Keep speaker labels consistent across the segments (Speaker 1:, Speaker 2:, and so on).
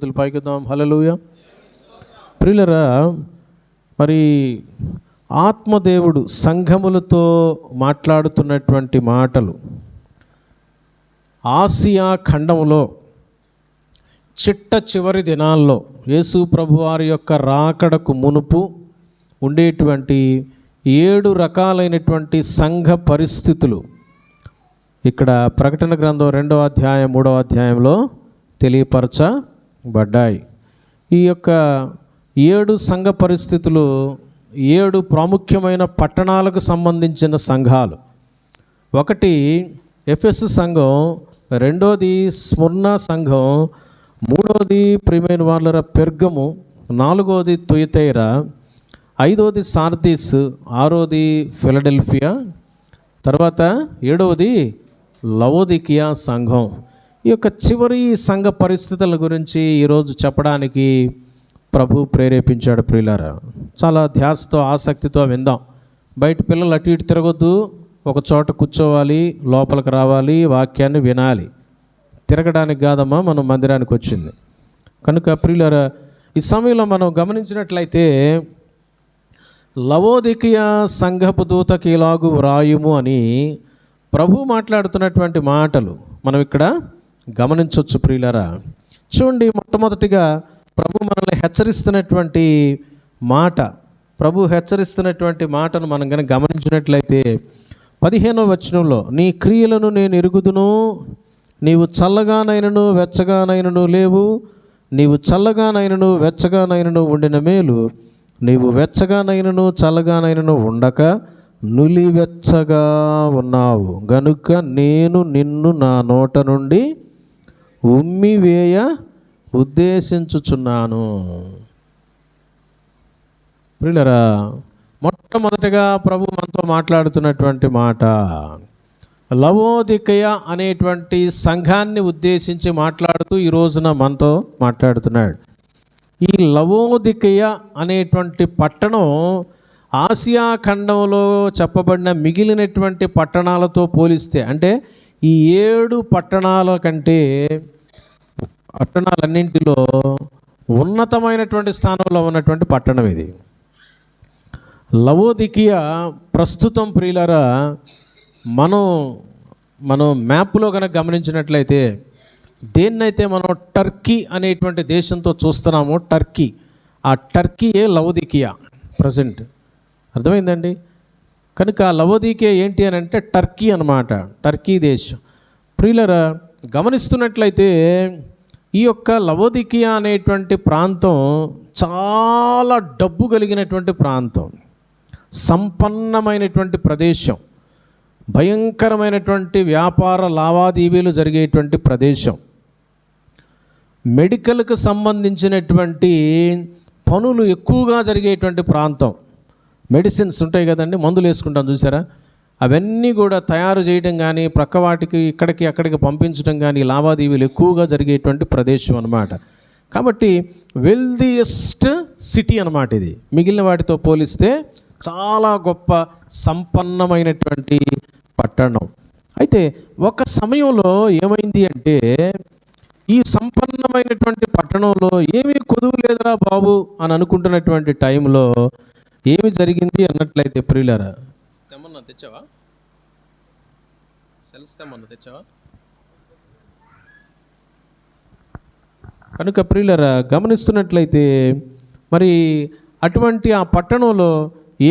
Speaker 1: చేతులు పైకిద్దాం. హల్లెలూయా. ప్రియులరా, మరి ఆత్మదేవుడు సంఘములతో మాట్లాడుతున్నటువంటి మాటలు ఆసియా ఖండంలో చిట్ట చివరి దినాల్లో యేసు ప్రభువారి యొక్క రాకడకు మునుపు ఉండేటువంటి 7 రకాలైనటువంటి సంఘ పరిస్థితులు ఇక్కడ ప్రకటన గ్రంథం 2వ అధ్యాయం 3వ అధ్యాయంలో తెలియపరచబడ్డాయి. ఈ యొక్క 7 సంఘ పరిస్థితులు 7 ప్రాముఖ్యమైన పట్టణాలకు సంబంధించిన సంఘాలు. ఒకటి ఎఫెసు సంఘం, రెండోది స్ముర్నా సంఘం, మూడోది ప్రియమైన వాళ్ళ పెర్గము, నాలుగోది తుయతైరా, ఐదోది సార్దీస్, ఆరోది ఫిలడెల్ఫియా, తర్వాత 7వది లవోదికియా సంఘం. ఈ యొక్క చివరి సంఘ పరిస్థితుల గురించి ఈరోజు చెప్పడానికి ప్రభు ప్రేరేపించాడు. ప్రియులారా, చాలా ధ్యాసతో ఆసక్తితో విందాం. బయట పిల్లలు అటు ఇటు తిరగొద్దు, ఒక చోట కూర్చోవాలి, లోపలికి రావాలి, వాక్యాన్ని వినాలి. తిరగడానికి కాదమ్మా మనం మందిరానికి వచ్చింది. కనుక ప్రియులారా, ఈ సమయంలో మనం గమనించినట్లయితే లవోదికియా సంఘపు దూతకి ఇలాగు వ్రాయుము అని ప్రభు మాట్లాడుతున్నటువంటి మాటలు మనం ఇక్కడ గమనించవచ్చు. ప్రియులారా, చూడండి, మొట్టమొదటిగా ప్రభు మనల్ని హెచ్చరిస్తున్నటువంటి మాట, ప్రభు హెచ్చరిస్తున్నటువంటి మాటను మనం కనుక గమనించినట్లయితే 15వ వచనంలో, నీ క్రియలను నేను ఎరుగుదును, నీవు చల్లగానైనను వెచ్చగానైనను లేవు, నీవు చల్లగానైనను వెచ్చగానైనను ఉండిన మేలు, నీవు వెచ్చగానైనను చల్లగానైనను ఉండక నులివెచ్చగా ఉన్నావు గనుక నేను నిన్ను నా నోట నుండి ఉమ్మివేయ ఉద్దేశించుచున్నాను. ప్రియులారా, మొట్టమొదటిగా ప్రభు మనతో మాట్లాడుతున్నటువంటి మాట లవోదికయ అనేటువంటి సంఘాన్ని ఉద్దేశించి మాట్లాడుతూ ఈ రోజున మనతో మాట్లాడుతున్నాడు. ఈ లవోదికయ అనేటువంటి పట్టణం ఆసియా ఖండంలో చెప్పబడిన మిగిలినటువంటి పట్టణాలతో పోలిస్తే, అంటే ఈ 7 పట్టణాల కంటే పట్టణాలన్నింటిలో ఉన్నతమైనటువంటి స్థానంలో ఉన్నటువంటి పట్టణం ఇది. లవోదికియా ప్రస్తుతం ప్రియులారా, మనం మ్యాప్లో కనుక గమనించినట్లయితే దేన్నైతే మనం టర్కీ అనేటువంటి దేశంతో చూస్తున్నామో టర్కీ, ఆ టర్కీయే లవోదికియా ప్రజెంట్. అర్థమైందండి? కనుక లవోదికియా ఏంటి అని అంటే టర్కీ అన్నమాట, టర్కీ దేశం. ప్రియులారా, గమనిస్తున్నట్లయితే ఈ యొక్క లవోదికియా అనేటువంటి ప్రాంతం చాలా డబ్బు కలిగినటువంటి ప్రాంతం, సంపన్నమైనటువంటి ప్రదేశం, భయంకరమైనటువంటి వ్యాపార లావాదేవీలు జరిగేటువంటి ప్రదేశం, మెడికల్కి సంబంధించినటువంటి పనులు ఎక్కువగా జరిగేటువంటి ప్రాంతం. మెడిసిన్స్ ఉంటాయి కదండి, మందులు వేసుకుంటాం చూసారా, అవన్నీ కూడా తయారు చేయడం కానీ ప్రక్క వాటికి ఇక్కడికి అక్కడికి పంపించడం కానీ లావాదేవీలు ఎక్కువగా జరిగేటువంటి ప్రదేశం అన్నమాట. కాబట్టి వెల్దియెస్ట్ సిటీ అన్నమాట ఇది. మిగిలిన వాటితో పోలిస్తే చాలా గొప్ప సంపన్నమైనటువంటి పట్టణం. అయితే ఒక సమయంలో ఏమైంది అంటే, ఈ సంపన్నమైనటువంటి పట్టణంలో ఏమీ కొదువు లేదురా బాబు అని అనుకుంటున్నటువంటి టైంలో ఏమి జరిగింది అన్నట్లయితే, ప్రియులారా, తెచ్చావా సెల్స్ తెచ్చావా? కనుక ప్రియులారా, గమనిస్తున్నట్లయితే మరి అటువంటి ఆ పట్టణంలో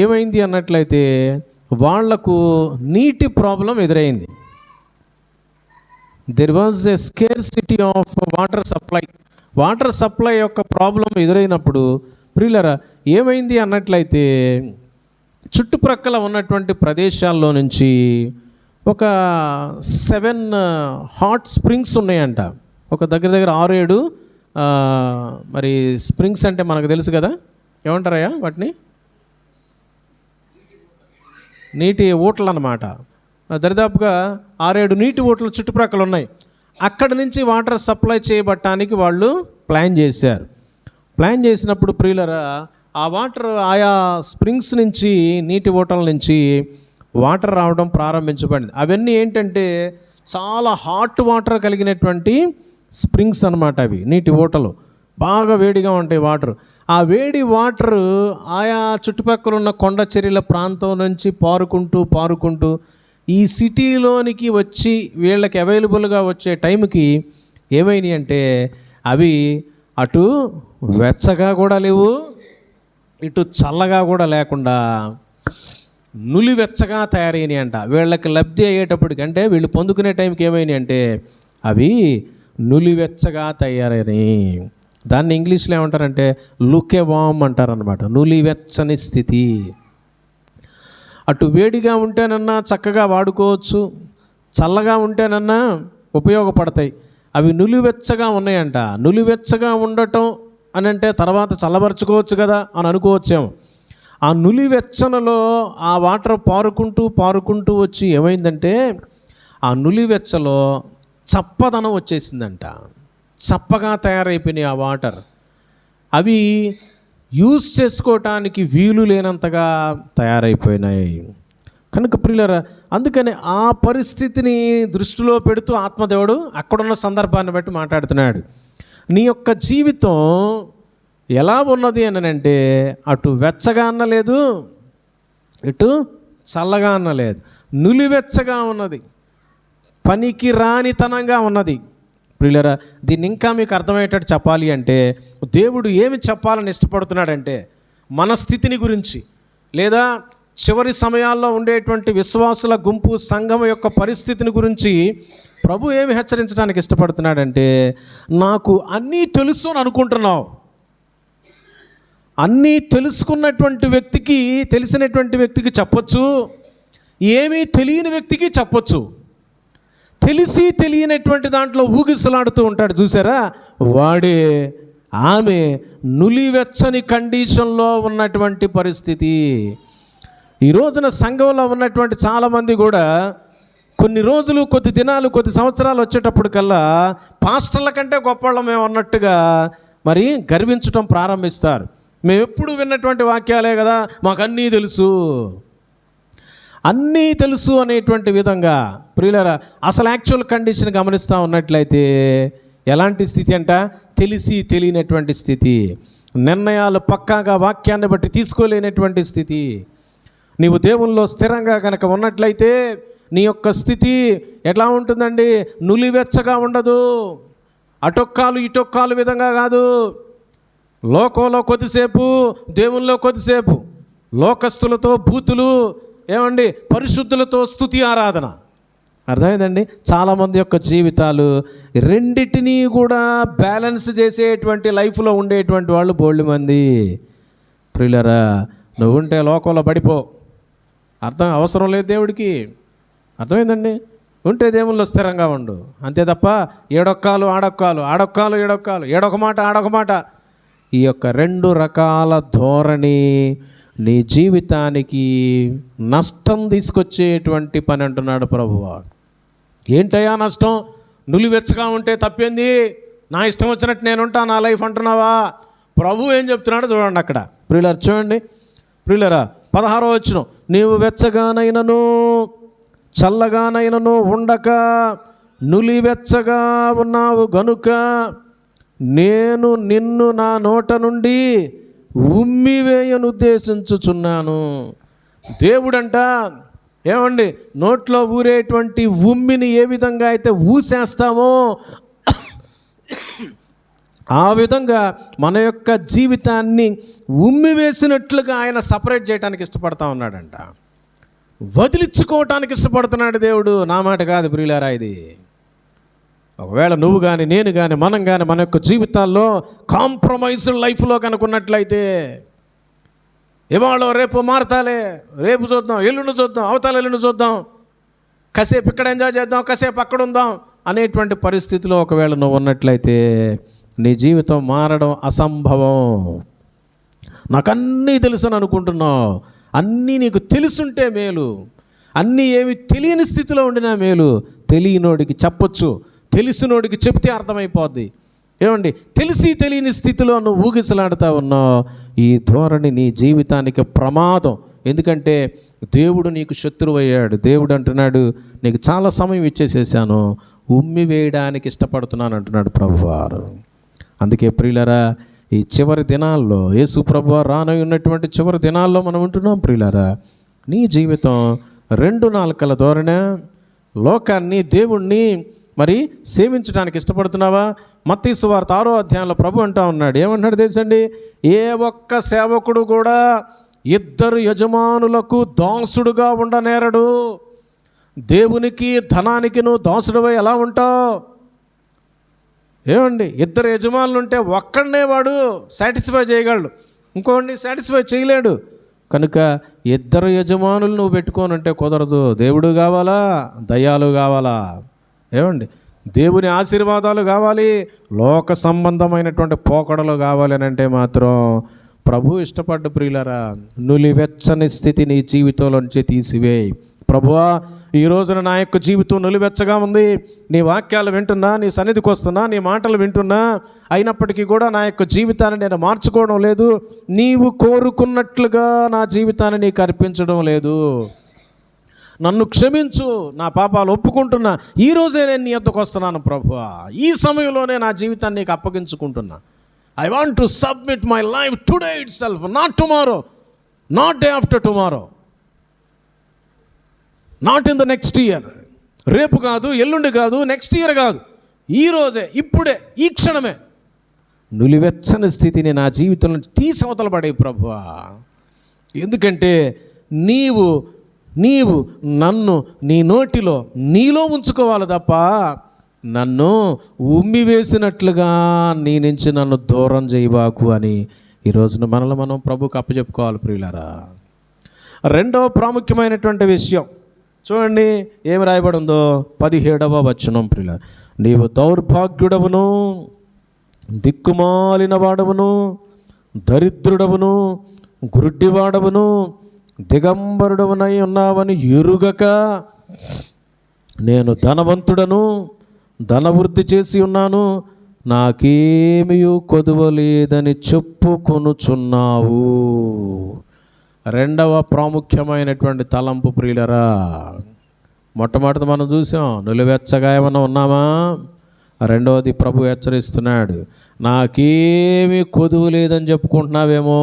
Speaker 1: ఏమైంది అన్నట్లయితే వాళ్లకు నీటి ప్రాబ్లం ఎదురైంది. There was a scarcity of water supply యొక్క ప్రాబ్లం ఎదురైనప్పుడు ప్రియులారా ఏమైంది అన్నట్లయితే చుట్టుప్రక్కల ఉన్నటువంటి ప్రదేశాల్లో నుంచి ఒక 7 హాట్ స్ప్రింగ్స్ ఉన్నాయంట. ఒక దగ్గర 6-7 మరి స్ప్రింగ్స్ అంటే మనకు తెలుసు కదా, ఏమంటారయ్యా వాటిని? నీటి ఊటలు అన్నమాట. దరిదాపుగా 6-7 నీటి ఊటలు చుట్టుప్రక్కల ఉన్నాయి. అక్కడి నుంచి వాటర్ సప్లై చేయబట్టడానికి వాళ్ళు ప్లాన్ చేశారు. ప్లాన్ చేసినప్పుడు ప్రియులరా, ఆ వాటర్ ఆయా స్ప్రింగ్స్ నుంచి, నీటి ఊటల నుంచి వాటర్ రావడం ప్రారంభించబడింది. అవన్నీ ఏంటంటే చాలా హాట్ వాటర్ కలిగినటువంటి స్ప్రింగ్స్ అన్నమాట. అవి నీటి ఊటలు బాగా వేడిగా ఉంటాయి వాటర్. ఆ వేడి వాటర్ ఆయా చుట్టుపక్కల ఉన్న కొండ చర్యల ప్రాంతం నుంచి పారుకుంటూ ఈ సిటీలోనికి వచ్చి వీళ్ళకి అవైలబుల్గా వచ్చే టైంకి ఏమైనాయి అంటే అవి అటు వెచ్చగా కూడా లేవు, ఇటు చల్లగా కూడా లేకుండా నులివెచ్చగా తయారైనాయి అంట. వీళ్ళకి లబ్ధి అయ్యేటప్పటికి అంటే వీళ్ళు పొందుకునే టైంకి ఏమైనాయి అంటే అవి నులివెచ్చగా తయారైనాయి. దాన్ని ఇంగ్లీష్లో ఏమంటారంటే లుకెవామ్ అంటారనమాట, నులివెచ్చని స్థితి. అటు వేడిగా ఉంటేనన్నా చక్కగా వాడుకోవచ్చు, చల్లగా ఉంటేనన్నా ఉపయోగపడతాయి. అవి నులివెచ్చగా ఉన్నాయంట. నులివెచ్చగా ఉండటం అని అంటే తర్వాత చల్లబరుచుకోవచ్చు కదా అని అనుకోవచ్చేమో. ఆ నులివెచ్చనలో ఆ వాటర్ పారుకుంటూ వచ్చి ఏమైందంటే ఆ నులివెచ్చలో చప్పదనం వచ్చేసిందంట. చప్పగా తయారైపోయినాయి ఆ వాటర్. అవి యూజ్ చేసుకోవటానికి వీలు లేనంతగా తయారైపోయినాయి. కనుక ప్రియులారా, అందుకని ఆ పరిస్థితిని దృష్టిలో పెడుతూ ఆత్మదేవుడు అక్కడున్న సందర్భాన్ని బట్టి మాట్లాడుతున్నాడు. నీ యొక్క జీవితం ఎలా ఉన్నది అని అంటే అటు వెచ్చగా అన్నలేదు, ఇటు చల్లగా అన్నలేదు, నులివెచ్చగా ఉన్నది, పనికి రానితనంగా ఉన్నది. ప్రియులారా, దీన్ని ఇంకా మీకు అర్థమయ్యేటట్టు చెప్పాలి అంటే దేవుడు ఏమి చెప్పాలని ఇష్టపడుతున్నాడంటే మన స్థితిని గురించి, లేదా చివరి సమయాల్లో ఉండేటువంటి విశ్వాసుల గుంపు సంఘం యొక్క పరిస్థితిని గురించి ప్రభు ఏమి హెచ్చరించడానికి ఇష్టపడుతున్నాడంటే, నాకు అన్నీ తెలుసు అని అనుకుంటున్నావు. అన్నీ తెలుసుకున్నటువంటి వ్యక్తికి, తెలిసినటువంటి వ్యక్తికి చెప్పొచ్చు, ఏమీ తెలియని వ్యక్తికి చెప్పొచ్చు. తెలిసి తెలియనటువంటి దాంట్లో ఊగిసలాడుతూ ఉంటాడు చూసారా, వాడే ఆమె నులివెచ్చని కండిషన్లో ఉన్నటువంటి పరిస్థితి. ఈ రోజున సంఘంలో ఉన్నటువంటి చాలామంది కూడా కొన్ని రోజులు, కొద్ది దినాలు, కొద్ది సంవత్సరాలు వచ్చేటప్పటికల్లా పాస్టర్ల కంటే గొప్పవాళ్ళం మేము అన్నట్టుగా మరి గర్వించటం ప్రారంభిస్తారు. మేము ఎప్పుడు విన్నటువంటి వాక్యాలే కదా, మాకు అన్నీ తెలుసు, అన్నీ తెలుసు అనేటువంటి విధంగా. ప్రియులారా, అసలు యాక్చువల్ కండిషన్ గమనిస్తూ ఉన్నట్లయితే ఎలాంటి స్థితి అంట? తెలిసి తెలియనటువంటి స్థితి, నిర్ణయాలు పక్కాగా వాక్యాన్ని బట్టి తీసుకోలేనటువంటి స్థితి. నీవు దేవుల్లో స్థిరంగా కనుక ఉన్నట్లయితే నీ యొక్క స్థితి ఎట్లా ఉంటుందండి? నులివెచ్చగా ఉండదు, అటొక్కాలు ఇటొక్కాలు విధంగా కాదు. లోకంలో కొద్దిసేపు, దేవుల్లో కొద్దిసేపు, లోకస్తులతో బూతులు, ఏమండి పరిశుద్ధులతో స్తుతి ఆరాధన. అర్థమైందండి? చాలామంది యొక్క జీవితాలు రెండిటినీ కూడా బ్యాలెన్స్ చేసేటువంటి లైఫ్లో ఉండేటువంటి వాళ్ళు బోల్డ్ మంది. ప్రియులారా, నువ్వు ఉంటే లోకంలో పడిపో, అవసరం లేదు దేవుడికి. అర్థమైందండి? ఉంటే దేవుల్లో స్థిరంగా ఉండు, అంతే తప్ప ఏడొక్కాలు ఆడొక్కాలు ఏడొక మాట ఆడొక మాట, ఈ యొక్క రెండు రకాల ధోరణి నీ జీవితానికి నష్టం తీసుకొచ్చేటువంటి పని అంటున్నాడు ప్రభువు. ఏంటయ్యా నష్టం? నులివెచ్చగా ఉంటే తప్పేంది, నా ఇష్టం వచ్చినట్టు నేను ఉంటా, నా లైఫ్ అంటున్నావా? ప్రభు ఏం చెప్తున్నాడు చూడండి అక్కడ. ప్రియులారా చూడండి, ప్రియులారా 16వ వచనం, నీవు వెచ్చగానైనను చల్లగానైనను ఉండక నులివెచ్చగా ఉన్నావు గనుక నేను నిన్ను నా నోట నుండి ఉమ్మివేయను ఉద్దేశించుచున్నాను. దేవుడంట ఏమండి, నోట్లో ఊరేటువంటి ఉమ్మిని ఏ విధంగా అయితే ఊసేస్తామో ఆ విధంగా మన యొక్క జీవితాన్ని ఉమ్మి వేసినట్లుగా ఆయన సపరేట్ చేయడానికి ఇష్టపడతా ఉన్నాడంట. వదిలించుకోవటానికి ఇష్టపడుతున్నాడు దేవుడు, నా మాట కాదు ప్రియులారా. ఇది ఒకవేళ నువ్వు కానీ, నేను కానీ, మనం కానీ మన యొక్క జీవితాల్లో కాంప్రమైజ్డ్ లైఫ్లో కనుకున్నట్లయితే, ఇవాళ రేపు మారతాలే, రేపు చూద్దాం, ఎల్లుండి చూద్దాం, అవతల ఎల్లుండి చూద్దాం, కాసేపు ఇక్కడ ఎంజాయ్ చేద్దాం, కాసేపు అక్కడ ఉందాం అనేటువంటి పరిస్థితిలో ఒకవేళ నువ్వు ఉన్నట్లయితే నీ జీవితం మారడం అసంభవం. నాకన్నీ తెలుసు అని అనుకుంటున్నావు, అన్నీ నీకు తెలుసుంటే మేలు, అన్నీ ఏమి తెలియని స్థితిలో ఉండినా మేలు. తెలియనోడికి చెప్పొచ్చు, తెలిసినోడికి చెప్తే అర్థమైపోద్ది. ఏమండి, తెలిసి తెలియని స్థితిలో నువ్వు ఊగిసలాడుతూ ఉన్నావు. ఈ ధోరణి నీ జీవితానికి ప్రమాదం. ఎందుకంటే దేవుడు నీకు శత్రువు అయ్యాడు. దేవుడు అంటున్నాడు, నీకు చాలా సమయం ఇచ్చేసేసాను, ఉమ్మి వేయడానికి ఇష్టపడుతున్నాను అంటున్నాడు ప్రభువారు. అందుకే ప్రియులారా, ఈ చివరి దినాల్లో యేసు ప్రభువు రానై ఉన్నటువంటి చివరి దినాల్లో మనం ఉంటున్నాం. ప్రియులారా, నీ జీవితం రెండు నాలుకల ధోరణే, లోకాన్ని దేవుణ్ణి మరి సేవించడానికి ఇష్టపడుతున్నావా? మత్తయి సువార్త 6వ అధ్యాయంలో ప్రభు అంటా ఉన్నాడు. ఏమంటున్నాడు తెలుసండి? ఏ ఒక్క సేవకుడు కూడా ఇద్దరు యజమానులకు దాసుడుగా ఉండనేరడు. దేవునికి ధనానికి నువ్వు దాసుడువై ఎలా ఉంటావు? ఏమండి, ఇద్దరు యజమానులు ఉంటే ఒక్కడనే వాడు సాటిస్ఫై చేయగలడు, ఇంకోడిని సాటిస్ఫై చేయలేడు. కనుక ఇద్దరు యజమానులు నువ్వు పెట్టుకోనంటే కుదరదు. దేవుడు కావాలా, దయ్యాలు కావాలా? ఏమండి, దేవుని ఆశీర్వాదాలు కావాలి, లోక సంబంధమైనటువంటి పోకడలు కావాలి అని అంటే మాత్రం ప్రభు ఇష్టపడ్డ ప్రియులరా, నులివెచ్చని స్థితి నీ జీవితంలోంచి తీసివేయి. ప్రభువా, ఈ రోజున నా యొక్క జీవితం నులివెచ్చగా ఉంది, నీ వాక్యాలు వింటున్నా, నీ సన్నిధికి వస్తున్నా, నీ మాటలు వింటున్నా, అయినప్పటికీ కూడా నా యొక్క జీవితాన్ని నేను మార్చుకోవడం లేదు, నీవు కోరుకున్నట్లుగా నా జీవితాన్ని నీకు అర్పించడం లేదు. నన్ను క్షమించు, నా పాపాలు ఒప్పుకుంటున్నా, ఈరోజే నేను నీ వద్దకు వస్తున్నాను ప్రభువా, ఈ సమయంలోనే నా జీవితాన్ని నీకు అప్పగించుకుంటున్నా. I want to submit my life today itself, not tomorrow, not day after tomorrow, not in the next year. రేపు కాదు, ఎల్లుండి కాదు, నెక్స్ట్ ఇయర్ కాదు, ఈరోజే, ఇప్పుడే, ఈ క్షణమే నులివెచ్చని స్థితిని నా జీవితం నుంచి తీసి అవతల పడే ప్రభువా. ఎందుకంటే నీవు నన్ను నీ నోటిలో నీలో ఉంచుకోవాలి తప్ప నన్ను ఉమ్మి వేసినట్లుగా నీ నుంచి నన్ను దూరం చేయబాకు అని ఈ రోజున మనల్ని మనం ప్రభుకు అప్పచెప్పుకోవాలి ప్రియులారా. రెండవ ప్రాముఖ్యమైనటువంటి విషయం చూడండి, ఏమి రాయబడి ఉందో 17వ వచనం. ప్రియులారా, నీవు దౌర్భాగ్యుడవును, దిక్కుమాలిన వాడవును, దరిద్రుడవును, గురుడ్డివాడవును, దిగంబరుడవునై ఉన్నావని ఎరుగక నేను ధనవంతుడను, ధనవృద్ధి చేసి ఉన్నాను, నాకేమీ కొదువలేదని చెప్పుకొనుచున్నావు. రెండవ ప్రాముఖ్యమైనటువంటి తలంపు ప్రియులరా, మొట్టమొదటి మనం చూసాం, నులివెచ్చగా ఏమన్నా ఉన్నామా? రెండవది ప్రభు హెచ్చరిస్తున్నాడు, నాకేమీ కొదువు లేదని చెప్పుకుంటున్నావేమో,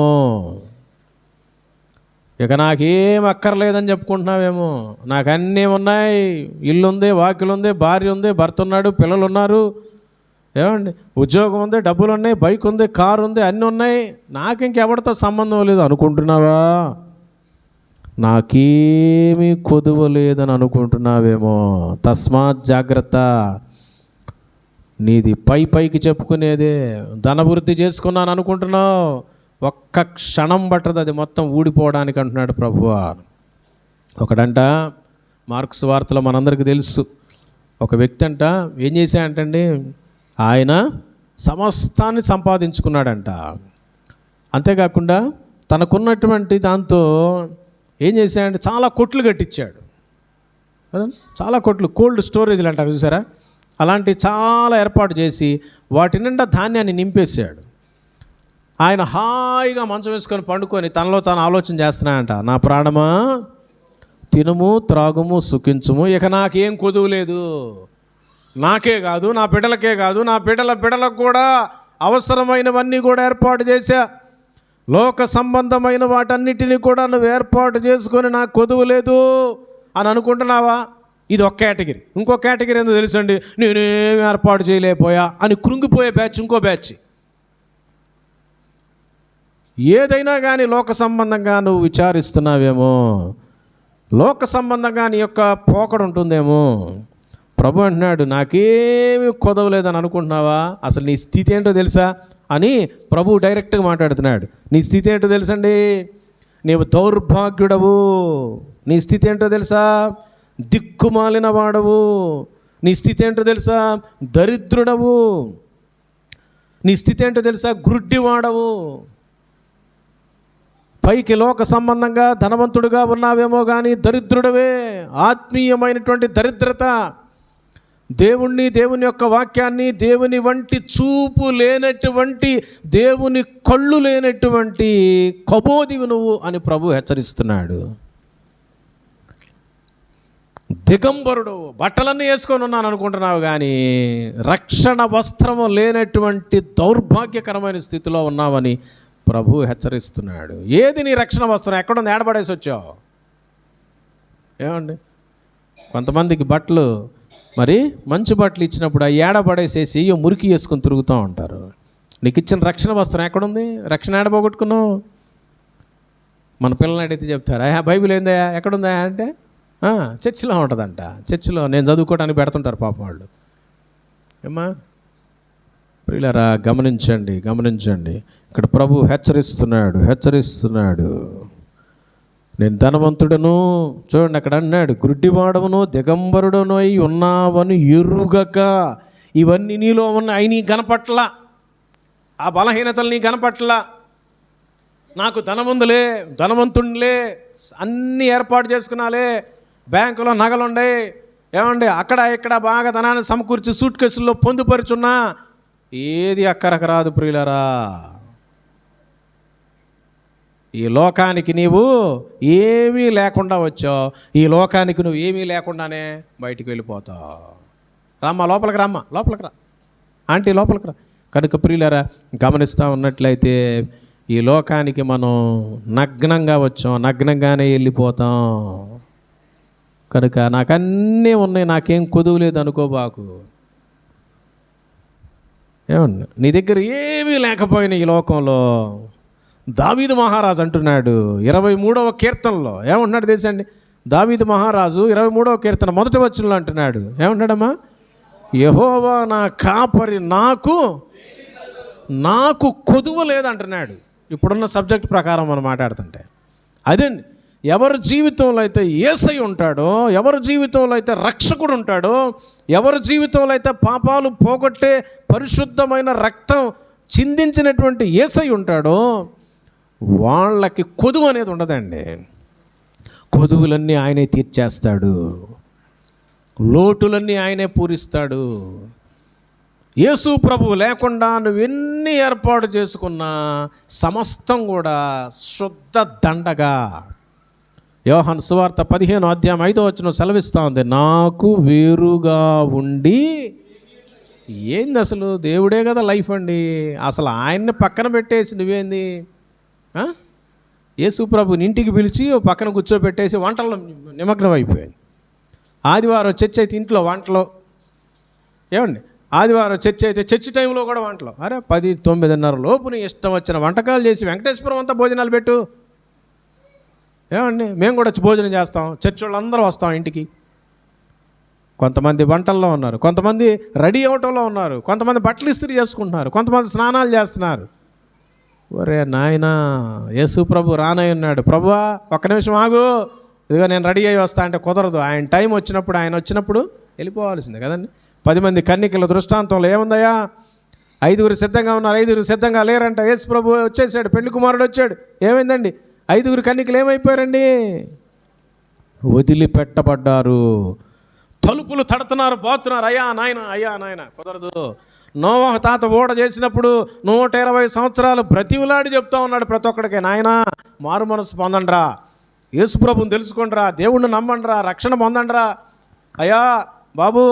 Speaker 1: ఇక నాకేం అక్కర్లేదని చెప్పుకుంటున్నావేమో. నాకు అన్నీ ఉన్నాయి, ఇల్లు ఉంది, వాకిలు ఉంది, భార్య ఉంది, భర్త ఉన్నాడు, పిల్లలు ఉన్నారు, ఏమండి, ఉద్యోగం ఉంది, డబ్బులు ఉన్నాయి, బైక్ ఉంది, కారు ఉంది, అన్నీ ఉన్నాయి, నాకు ఇంకెవరితో సంబంధం లేదు అనుకుంటున్నావా? నాకేమీ కొదువ లేదని అనుకుంటున్నావేమో. తస్మాత్ జాగ్రత్త. నీది పైకి చెప్పుకునేదే, ధనవృద్ధి చేసుకున్నాను అనుకుంటున్నావు, ఒక్క క్షణం పట్టదు అది మొత్తం ఊడిపోవడానికి అంటున్నాడు ప్రభువు. ఒకడంట, మార్క్స్ వార్తలో మనందరికీ తెలుసు, ఒక వ్యక్తి అంట ఏం చేశాడంటండి, ఆయన సమస్తాన్ని సంపాదించుకున్నాడంట. అంతేకాకుండా తనకున్నటువంటి దాంతో ఏం చేశాడంటే చాలా కొట్లు కట్టించాడు. చాలా కొట్లు, కోల్డ్ స్టోరేజ్లు అంటారు చూసారా, అలాంటి చాలా ఏర్పాటు చేసి వాటి నిండా ధాన్యాన్ని నింపేశాడు. ఆయన హాయిగా మంచం వేసుకొని పండుకొని తనలో తాను ఆలోచన చేస్తున్నాయంట, నా ప్రాణమా తినుము, త్రాగుము, సుఖించుము, ఇక నాకేం కొదువు లేదు, నాకే కాదు, నా బిడ్డలకే కాదు, నా బిడ్డలకు కూడా అవసరమైనవన్నీ కూడా ఏర్పాటు చేశా, లోక సంబంధమైన వాటన్నిటినీ కూడా నువ్వు ఏర్పాటు చేసుకొని నాకు కొదువు లేదు అని అనుకుంటున్నావా? ఇది ఒక కేటగిరీ. ఇంకో కేటగిరీ ఏందో తెలుసండి, నేనేమి ఏర్పాటు చేయలేకపోయా అని కృంగిపోయే బ్యాచ్ ఇంకో బ్యాచ్. ఏదైనా కానీ లోక సంబంధంగా నువ్వు విచారిస్తున్నావేమో, లోక సంబంధంగా నీ యొక్క పోకడ ఉంటుందేమో. ప్రభు అంటున్నాడు, నాకేమీ కొదవలేదని అనుకుంటున్నావా? అసలు నీ స్థితి ఏంటో తెలుసా అని ప్రభు డైరెక్ట్గా మాట్లాడుతున్నాడు. నీ స్థితి ఏంటో తెలుసండి, నీవు దౌర్భాగ్యుడవు. నీ స్థితి ఏంటో తెలుసా, దిక్కుమాలిన వాడవు. నీ స్థితి ఏంటో తెలుసా, దరిద్రుడవు. నీ స్థితి ఏంటో తెలుసా, గుడ్డివాడవు. పైకి లోక సంబంధంగా ధనవంతుడుగా ఉన్నావేమో కానీ దరిద్రుడవే. ఆత్మీయమైనటువంటి దరిద్రత, దేవుణ్ణి, దేవుని యొక్క వాక్యాన్ని, దేవుని వంటి చూపు లేనటువంటి, దేవుని కళ్ళు లేనటువంటి కబోదివి నువ్వు అని ప్రభు హెచ్చరిస్తున్నాడు. దిగంబరుడు, బట్టలన్నీ వేసుకొని ఉన్నాను అనుకుంటున్నావు, కానీ రక్షణ వస్త్రము లేనటువంటి దౌర్భాగ్యకరమైన స్థితిలో ఉన్నావని ప్రభు హెచ్చరిస్తున్నాడు. ఏది నీ రక్షణ వస్త్రం? ఎక్కడుంది? ఏడబడేసి వచ్చావు? ఏమండి, కొంతమందికి బట్టలు మరి మంచి బట్టలు ఇచ్చినప్పుడు ఆ ఏడబడేసేసి మురికి వేసుకొని తిరుగుతూ ఉంటారు. నీకు ఇచ్చిన రక్షణ వస్త్రం ఎక్కడుంది? రక్షణ ఏడబోగొట్టుకున్నావు? మన పిల్లల్ని అడిగితే చెప్తారు, బైబిల్ ఏందా, ఎక్కడుందా అంటే చర్చిలో ఉంటుందంట. చర్చిలో నేను చదువుకోవడానికి పెడుతుంటారు పాపం వాళ్ళు. ఏమ్మా ప్రియులారా, గమనించండి, గమనించండి. ఇక్కడ ప్రభు హెచ్చరిస్తున్నాడు. నేను ధనవంతుడను, చూడండి అక్కడ అన్నాడు, గుడ్డివాడవును దిగంబరుడను అయి ఉన్నావని ఎరుగక. ఇవన్నీ నీలో ఉన్నాయి, నీ కనపట్ల, ఆ బలహీనతలు నీ కనపట్ల. నాకు ధనముందులే, ధనవంతునిలే, అన్నీ ఏర్పాటు చేసుకున్నాలే, బ్యాంకులో నగలుండే, ఏమండి అక్కడ ఇక్కడ బాగా ధనాన్ని సమకూర్చి సూట్ కేసుల్లో పొందుపరుచున్నా ఏది అక్కరకు రాదు ప్రియులరా. ఈ లోకానికి నీవు ఏమీ లేకుండా వచ్చావు, ఈ లోకానికి నువ్వు ఏమీ లేకుండానే బయటికి వెళ్ళిపోతావు. రామ్మా లోపలికి, లోపలికి రా ఆంటీ, లోపలికి రా. కనుక ప్రియులరా, గమనిస్తూ ఉన్నట్లయితే ఈ లోకానికి మనం నగ్నంగా వచ్చాం, నగ్నంగానే వెళ్ళిపోతాం. కనుక నాకన్నీ ఉన్నాయి, నాకేం కొదువు లేదు అనుకోబాకు. ఏమన్నా నీ దగ్గర ఏమీ లేకపోయినా ఈ లోకంలో, దావీదు మహారాజు అంటున్నాడు 23వ కీర్తనలో, ఏమంటున్నాడు తెలుసండి? దావీదు మహారాజు 23వ కీర్తన 1వ వచనంలో అంటున్నాడు, ఏమంటాడమ్మా? యెహోవా నా కాపరి, నాకు కొదువు లేదంటున్నాడు. ఇప్పుడున్న సబ్జెక్ట్ ప్రకారం మనం మాట్లాడుతుంటే అదండి. ఎవరి జీవితంలో అయితే యేసై ఉంటాడో, ఎవరి జీవితంలో అయితే రక్షకుడు ఉంటాడో, ఎవరి జీవితంలో అయితే పాపాలు పోగొట్టే పరిశుద్ధమైన రక్తం చిందించినటువంటి యేసై ఉంటాడో వాళ్ళకి కొదువు అనేది ఉండదండి. కొదువులన్నీ ఆయనే తీర్చేస్తాడు, లోటులన్నీ ఆయనే పూరిస్తాడు. యేసు ప్రభువు లేకుండా నువ్వు ఎన్ని ఏర్పాటు చేసుకున్నా సమస్తం కూడా శుద్ధ దండగా. యోహాను సువార్త 15వ అధ్యాయం 5వ వచనం సెలవిస్తూ ఉంది, నాకు వేరుగా ఉండి. ఏంది అసలు? దేవుడే కదా లైఫ్ అండి. అసలు ఆయన్ని పక్కన పెట్టేసి నువ్వేంది? యేసు ప్రభుని ఇంటికి పిలిచి పక్కన కూర్చోబెట్టేసి వంటల్లో నిమగ్నం అయిపోయింది. ఆదివారం చర్చ్ అయితే ఇంట్లో వంటలు, ఏమండి ఆదివారం చర్చ్ అయితే చర్చ్ టైంలో కూడా వంటలు. అరే 10-9:30 లోపుని ఇష్టం వచ్చిన వంటకాలు చేసి వెంకటేశ్వరం అంతా భోజనాలు పెట్టు. ఏమండి మేము కూడా వచ్చి భోజనం చేస్తాం, చర్చ్ వాళ్ళందరూ వస్తాం ఇంటికి. కొంతమంది వంటల్లో ఉన్నారు, కొంతమంది రెడీ అవటంలో ఉన్నారు, కొంతమంది బట్టలు ఇస్త్రీ చేసుకుంటున్నారు, కొంతమంది స్నానాలు చేస్తున్నారు. ఒరే నాయనా, యేసు ప్రభు రానై ఉన్నాడు. ప్రభువా ఒక్క నిమిషం ఆగు, ఇదిగో నేను రెడీ అయ్యి వస్తా అంటే కుదరదు. ఆయన టైం వచ్చినప్పుడు, ఆయన వచ్చినప్పుడు వెళ్ళిపోవాల్సిందే కదండి. 10 మంది కన్యకల దృష్టాంతంలో ఏముందయ్యా? 5 సిద్ధంగా ఉన్నారు, 5 సిద్ధంగా లేరంట. యేసు ప్రభు వచ్చేసాడు, పెళ్లి కుమారుడు వచ్చాడు. ఏమైందండి? 5 కన్యకలు ఏమైపోయారండి? వదిలిపెట్టబడ్డారు. తలుపులు తడుతున్నారు, పోతున్నారు, అయ్యా నాయన కుదరదు. నోవహు తాత ఓడ చేసినప్పుడు 120 సంవత్సరాలు బ్రతివులాడి చెప్తా ఉన్నాడు ప్రతి ఒక్కడికి, నాయనా మారు మనసు పొందండ్రా, యేసు ప్రభుని తెలుసుకోండిరా, దేవుణ్ణి నమ్మండిరా, రక్షణ పొందండిరా. అయ్యా బాబు,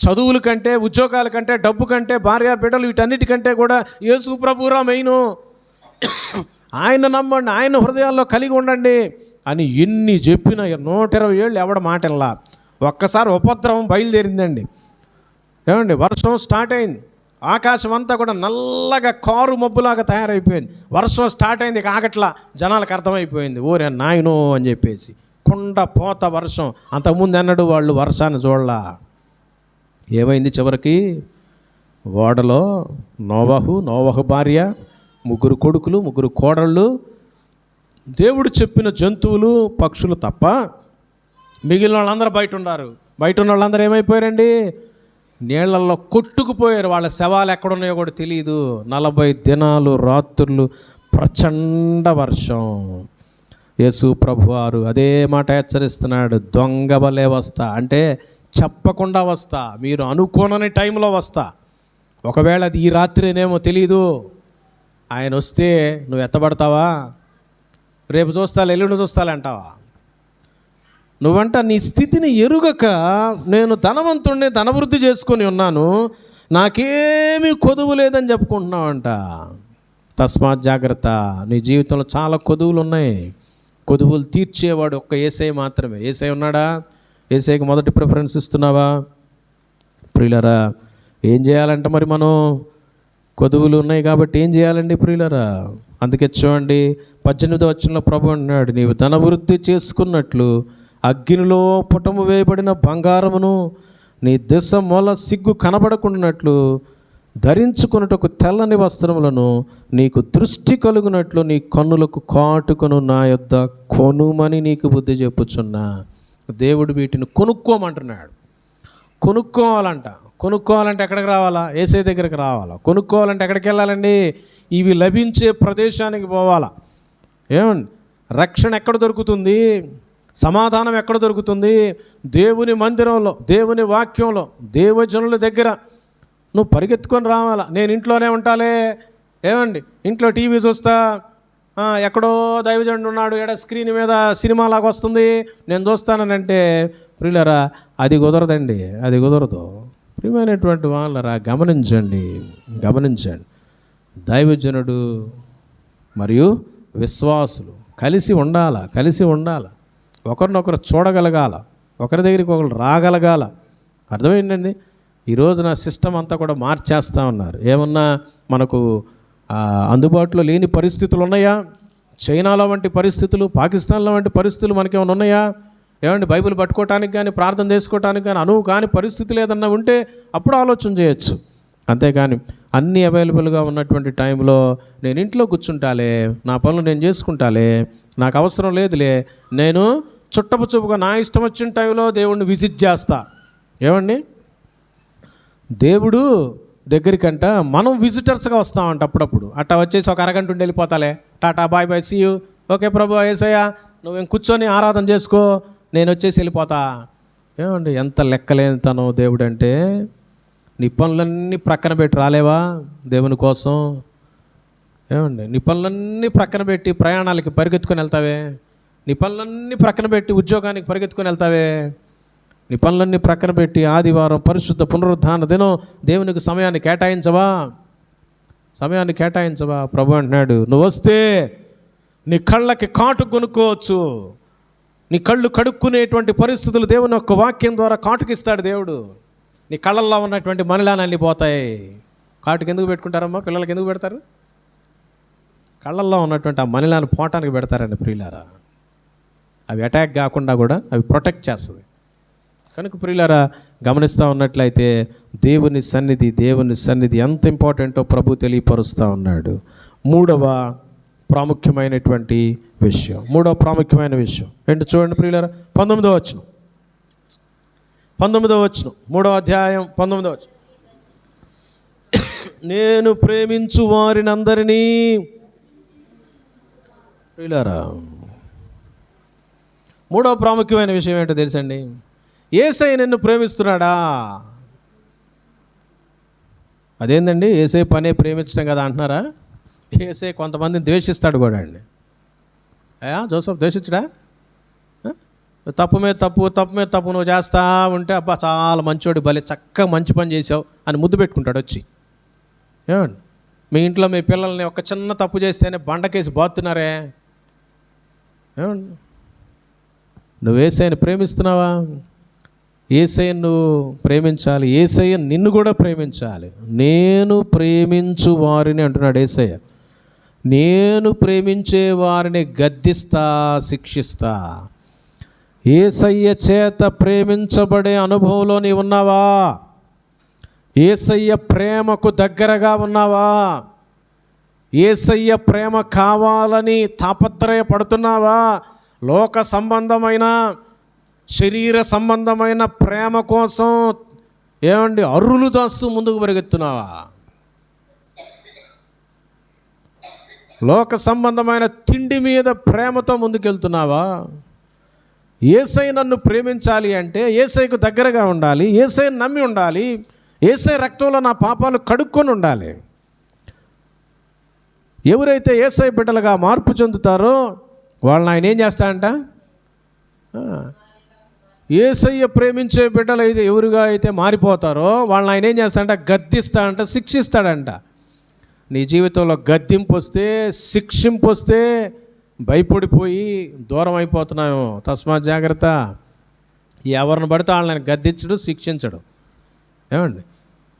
Speaker 1: చదువుల కంటే, ఉద్యోగాల కంటే, డబ్బు కంటే, భార్య బిడ్డలు వీటన్నిటికంటే కూడా యేసు ప్రభురా మెయిను. ఆయన నమ్మండి, ఆయన హృదయాల్లో కలిగి ఉండండి అని ఎన్ని చెప్పినా 120 ఏళ్ళు ఎవడ మాటల్లా. ఒక్కసారి ఉపద్రవం బయలుదేరిందండి. ఏమండి, వర్షం స్టార్ట్ అయింది, ఆకాశం అంతా కూడా నల్లగా కారు మబ్బులాగా తయారైపోయింది. వర్షం స్టార్ట్ అయింది, ఆగట్లా. జనాలకు అర్థమైపోయింది, ఓరే నాయనో అని చెప్పేసి. కుండ పోత వర్షం. అంతకుముందు ఎన్నడూ వాళ్ళు వర్షాన్ని చూడలా. ఏమైంది చివరికి? ఓడలో నోవహు భార్య, 3 కొడుకులు, 3 కోడళ్ళు, దేవుడు చెప్పిన జంతువులు, పక్షులు తప్ప మిగిలిన వాళ్ళందరూ బయట ఉన్నారు. బయట ఉన్న వాళ్ళందరూ ఏమైపోయారండి? నీళ్లలో కొట్టుకుపోయారు. వాళ్ళ శవాలు ఎక్కడున్నాయో కూడా తెలియదు. 40 దినాలు రాత్రులు ప్రచండ వర్షం. యేసు ప్రభువారు అదే మాట హెచ్చరిస్తున్నాడు, దొంగ వలె వస్తా, అంటే చెప్పకుండా వస్తా, మీరు అనుకోనని టైంలో వస్తా. ఒకవేళ అది ఈ రాత్రినేమో తెలీదు. ఆయన వస్తే నువ్వు ఎత్తబడతావా? రేపు చూస్తాలే, ఎల్లుండి చూస్తాలే అంటావా? నువ్వంట నీ స్థితిని ఎరుగక నేను ధనవంతుడిని ధనవృద్ధి చేసుకొని ఉన్నాను, నాకేమీ కొదువు లేదని చెప్పుకుంటున్నావంట. తస్మాత్ జాగ్రత్త, నీ జీవితంలో చాలా కొదువులు ఉన్నాయి. కొదువులు తీర్చేవాడు ఒక్క యేసయ్య మాత్రమే. యేసయ్య ఉన్నాడా? యేసయ్యకి మొదటి ప్రిఫరెన్స్ ఇస్తున్నావా? ప్రియులరా, ఏం చేయాలంటే మరి మనం కొదువులు ఉన్నాయి కాబట్టి ఏం చేయాలండి ప్రియులరా? అందుకే చూడండి 18వ వచనంలో ప్రభు అన్నాడు, నీవు ధనవృద్ధి చేసుకున్నట్లు అగ్నిలో పుటము వేయబడిన బంగారమును నీ దశ మొల సిగ్గు కనబడకుండానట్లు ధరించుకున్నటకు తెల్లని వస్త్రములను నీకు దృష్టి కలుగునట్లు నీ కన్నులకు కాటుకను నా యొద్ద కొనుమని నీకు బుద్ధి చెప్పుచున్నా. దేవుడు వీటిని కొనుక్కోమంటున్నాడు. కొనుక్కోవాలంటే ఎక్కడికి రావాలా? యేసయ్య దగ్గరికి రావాలా. కొనుక్కోవాలంటే ఎక్కడికి వెళ్ళాలండి? ఇవి లభించే ప్రదేశానికి పోవాలా. ఏమండి, రక్షణ ఎక్కడ దొరుకుతుంది? సమాధానం ఎక్కడ దొరుకుతుంది? దేవుని మందిరంలో, దేవుని వాక్యంలో, దేవజనుల దగ్గర నువ్వు పరిగెత్తుకొని రావాలా. నేను ఇంట్లోనే ఉంటాలే, ఏమండి ఇంట్లో టీవీ చూస్తా, ఎక్కడో దైవజనుడు ఉన్నాడు, ఎక్కడ స్క్రీన్ మీద సినిమాలాగా వస్తుంది, నేను చూస్తానంటే ప్రియులరా, అది కుదరదండి, అది కుదరదు. ప్రియమైనటువంటి వాళ్ళరా, గమనించండి. దైవజనుడు మరియు విశ్వాసులు కలిసి ఉండాల. ఒకరినొకరు చూడగలగాల, ఒకరి దగ్గరికి ఒకరు రాగలగాల. అర్థమైందండి? ఈరోజు నా సిస్టమ్ అంతా కూడా మార్చేస్తూ ఉన్నారు. ఏమన్నా మనకు అందుబాటులో లేని పరిస్థితులు ఉన్నాయా? చైనాలో వంటి పరిస్థితులు, పాకిస్తాన్లో వంటి పరిస్థితులు మనకేమైనా ఉన్నాయా? ఏమండి, బైబిల్ పట్టుకోవటానికి కానీ ప్రార్థన చేసుకోవటానికి కానీ అనువు కానీ పరిస్థితులు ఏదన్నా ఉంటే అప్పుడు ఆలోచన చేయొచ్చు. అంతేగాని అన్నీ అవైలబుల్గా ఉన్నటువంటి టైంలో నేను ఇంట్లో కూర్చుంటాలే, నా పనులు నేను చేసుకుంటాలే, నాకు అవసరం లేదులే, నేను చుట్టపు చూపుగా నా ఇష్టం వచ్చిన టైంలో దేవుడిని విజిట్ చేస్తా. ఏమండి, దేవుడు దగ్గరికంట మనం విజిటర్స్గా వస్తామంట అప్పుడప్పుడు. అట్టా వచ్చేసి ఒక అరగంట ఉండి వెళ్ళిపోతాలే, ta-ta bye bye see you, okay ప్రభు యేసయ్య నువ్వేం కూర్చొని ఆరాధన చేసుకో, నేను వచ్చేసి వెళ్ళిపోతా. ఏమండి, ఎంత లెక్కలేనితనం దేవుడు అంటే. నీ పనులన్నీ ప్రక్కన పెట్టి రాలేవా దేవుని కోసం? ఏమండి, నీ పనులన్నీ ప్రక్కన పెట్టి ప్రయాణాలకి పరిగెత్తుకొని వెళ్తావే, నీ పనులన్నీ ప్రక్కన పెట్టి ఉద్యోగానికి పరిగెత్తుకొని వెళ్తావే, నీ పనులన్నీ ప్రక్కన పెట్టి ఆదివారం పరిశుద్ధ పునరుద్ధాన దినం దేవునికి సమయాన్ని కేటాయించవా? ప్రభు అంటున్నాడు, నువ్వు వస్తే నీ కళ్ళకి కాటు కొనుక్కోవచ్చు. నీ కళ్ళు కడుక్కునేటువంటి పరిస్థితులు దేవుని యొక్క వాక్యం ద్వారా కాటుకిస్తాడు దేవుడు. నీ కళ్ళల్లో ఉన్నటువంటి మలినాలన్నీ పోతాయి. కాటుకి ఎందుకు పెట్టుకుంటారమ్మా? పిల్లలకి ఎందుకు పెడతారు? కళ్ళల్లో ఉన్నటువంటి ఆ మలినాన్ని పోవటానికి పెడతారండి ప్రియులారా. అవి అటాక్ కాకుండా కూడా అవి ప్రొటెక్ట్ చేస్తుంది. కనుక ప్రియులారా, గమనిస్తూ ఉన్నట్లయితే దేవుని సన్నిధి ఎంత ఇంపార్టెంటో ప్రభు తెలియపరుస్తూ ఉన్నాడు. మూడవ ప్రాముఖ్యమైన విషయం ఏంటి చూడండి ప్రియులారా, 19వ వచనం, 3వ అధ్యాయం 19వ వచనం. నేను ప్రేమించు వారిని అందరినీ. ప్రియులారా, మూడవ ప్రాముఖ్యమైన విషయం ఏంటో తెలుసండి? యేసయ్య నిన్ను ప్రేమిస్తున్నాడా? అదేందండి, యేసయ్య పనే ప్రేమించడం కదా అంటున్నారా? యేసయ్య కొంతమందిని ద్వేషిస్తాడు కూడా అండి. జోసెఫ్ ద్వేషించడా? తప్పు మీద తప్పు నువ్వు చేస్తా ఉంటే, అబ్బా చాలా మంచోడు, భలే చక్కగా మంచి పని చేసావు అని ముద్దు పెట్టుకుంటాడు వచ్చి. ఏమండి, మీ ఇంట్లో మీ పిల్లల్ని ఒక చిన్న తప్పు చేస్తేనే బండకేసి బాతున్నారే. ఏమండి, నువ్వు యేసయ్యని ప్రేమిస్తున్నావా? యేసయ్యను నువ్వు ప్రేమించాలి, యేసయ్య నిన్ను కూడా ప్రేమించాలి. నేను ప్రేమించు వారిని అంటున్నాడు యేసయ్య. నేను ప్రేమించే వారిని గద్దిస్తా, శిక్షిస్తా. యేసయ్య చేత ప్రేమించబడే అనుభవంలో నీవు ఉన్నావా? యేసయ్య ప్రేమకు దగ్గరగా ఉన్నావా? యేసయ్య ప్రేమ కావాలని తాపత్రయపడుతున్నావా? లోక సంబంధమైన, శరీర సంబంధమైన ప్రేమ కోసం ఏమండి అర్రులు దాస్తూ ముందుకు పరిగెత్తున్నావా? లోక సంబంధమైన తిండి మీద ప్రేమతో ముందుకెళ్తున్నావా? యేసయ్య నన్ను ప్రేమించాలి అంటే యేసయ్యకు దగ్గరగా ఉండాలి, యేసయ్యను నమ్మి ఉండాలి, యేసయ్య రక్తంలో నా పాపాలు కడుక్కొని ఉండాలి. ఎవరైతే యేసయ్య బిడ్డలుగా మార్పు చెందుతారో వాళ్ళని ఆయన ఏం చేస్తాడంట? యేసయ్య ప్రేమించే బిడ్డలు అయితే ఎవరుగా అయితే మారిపోతారో వాళ్ళని ఆయన ఏం చేస్తాడంట, గద్దిస్తాడంట, శిక్షిస్తాడంట. నీ జీవితంలో గద్దింపు వస్తే, శిక్షింపు వస్తే భయపడిపోయి దూరం అయిపోతున్నాము. తస్మాత్ జాగ్రత్త. ఎవరిని పడితే వాళ్ళని గద్దించడు, శిక్షించడు. ఏమండి,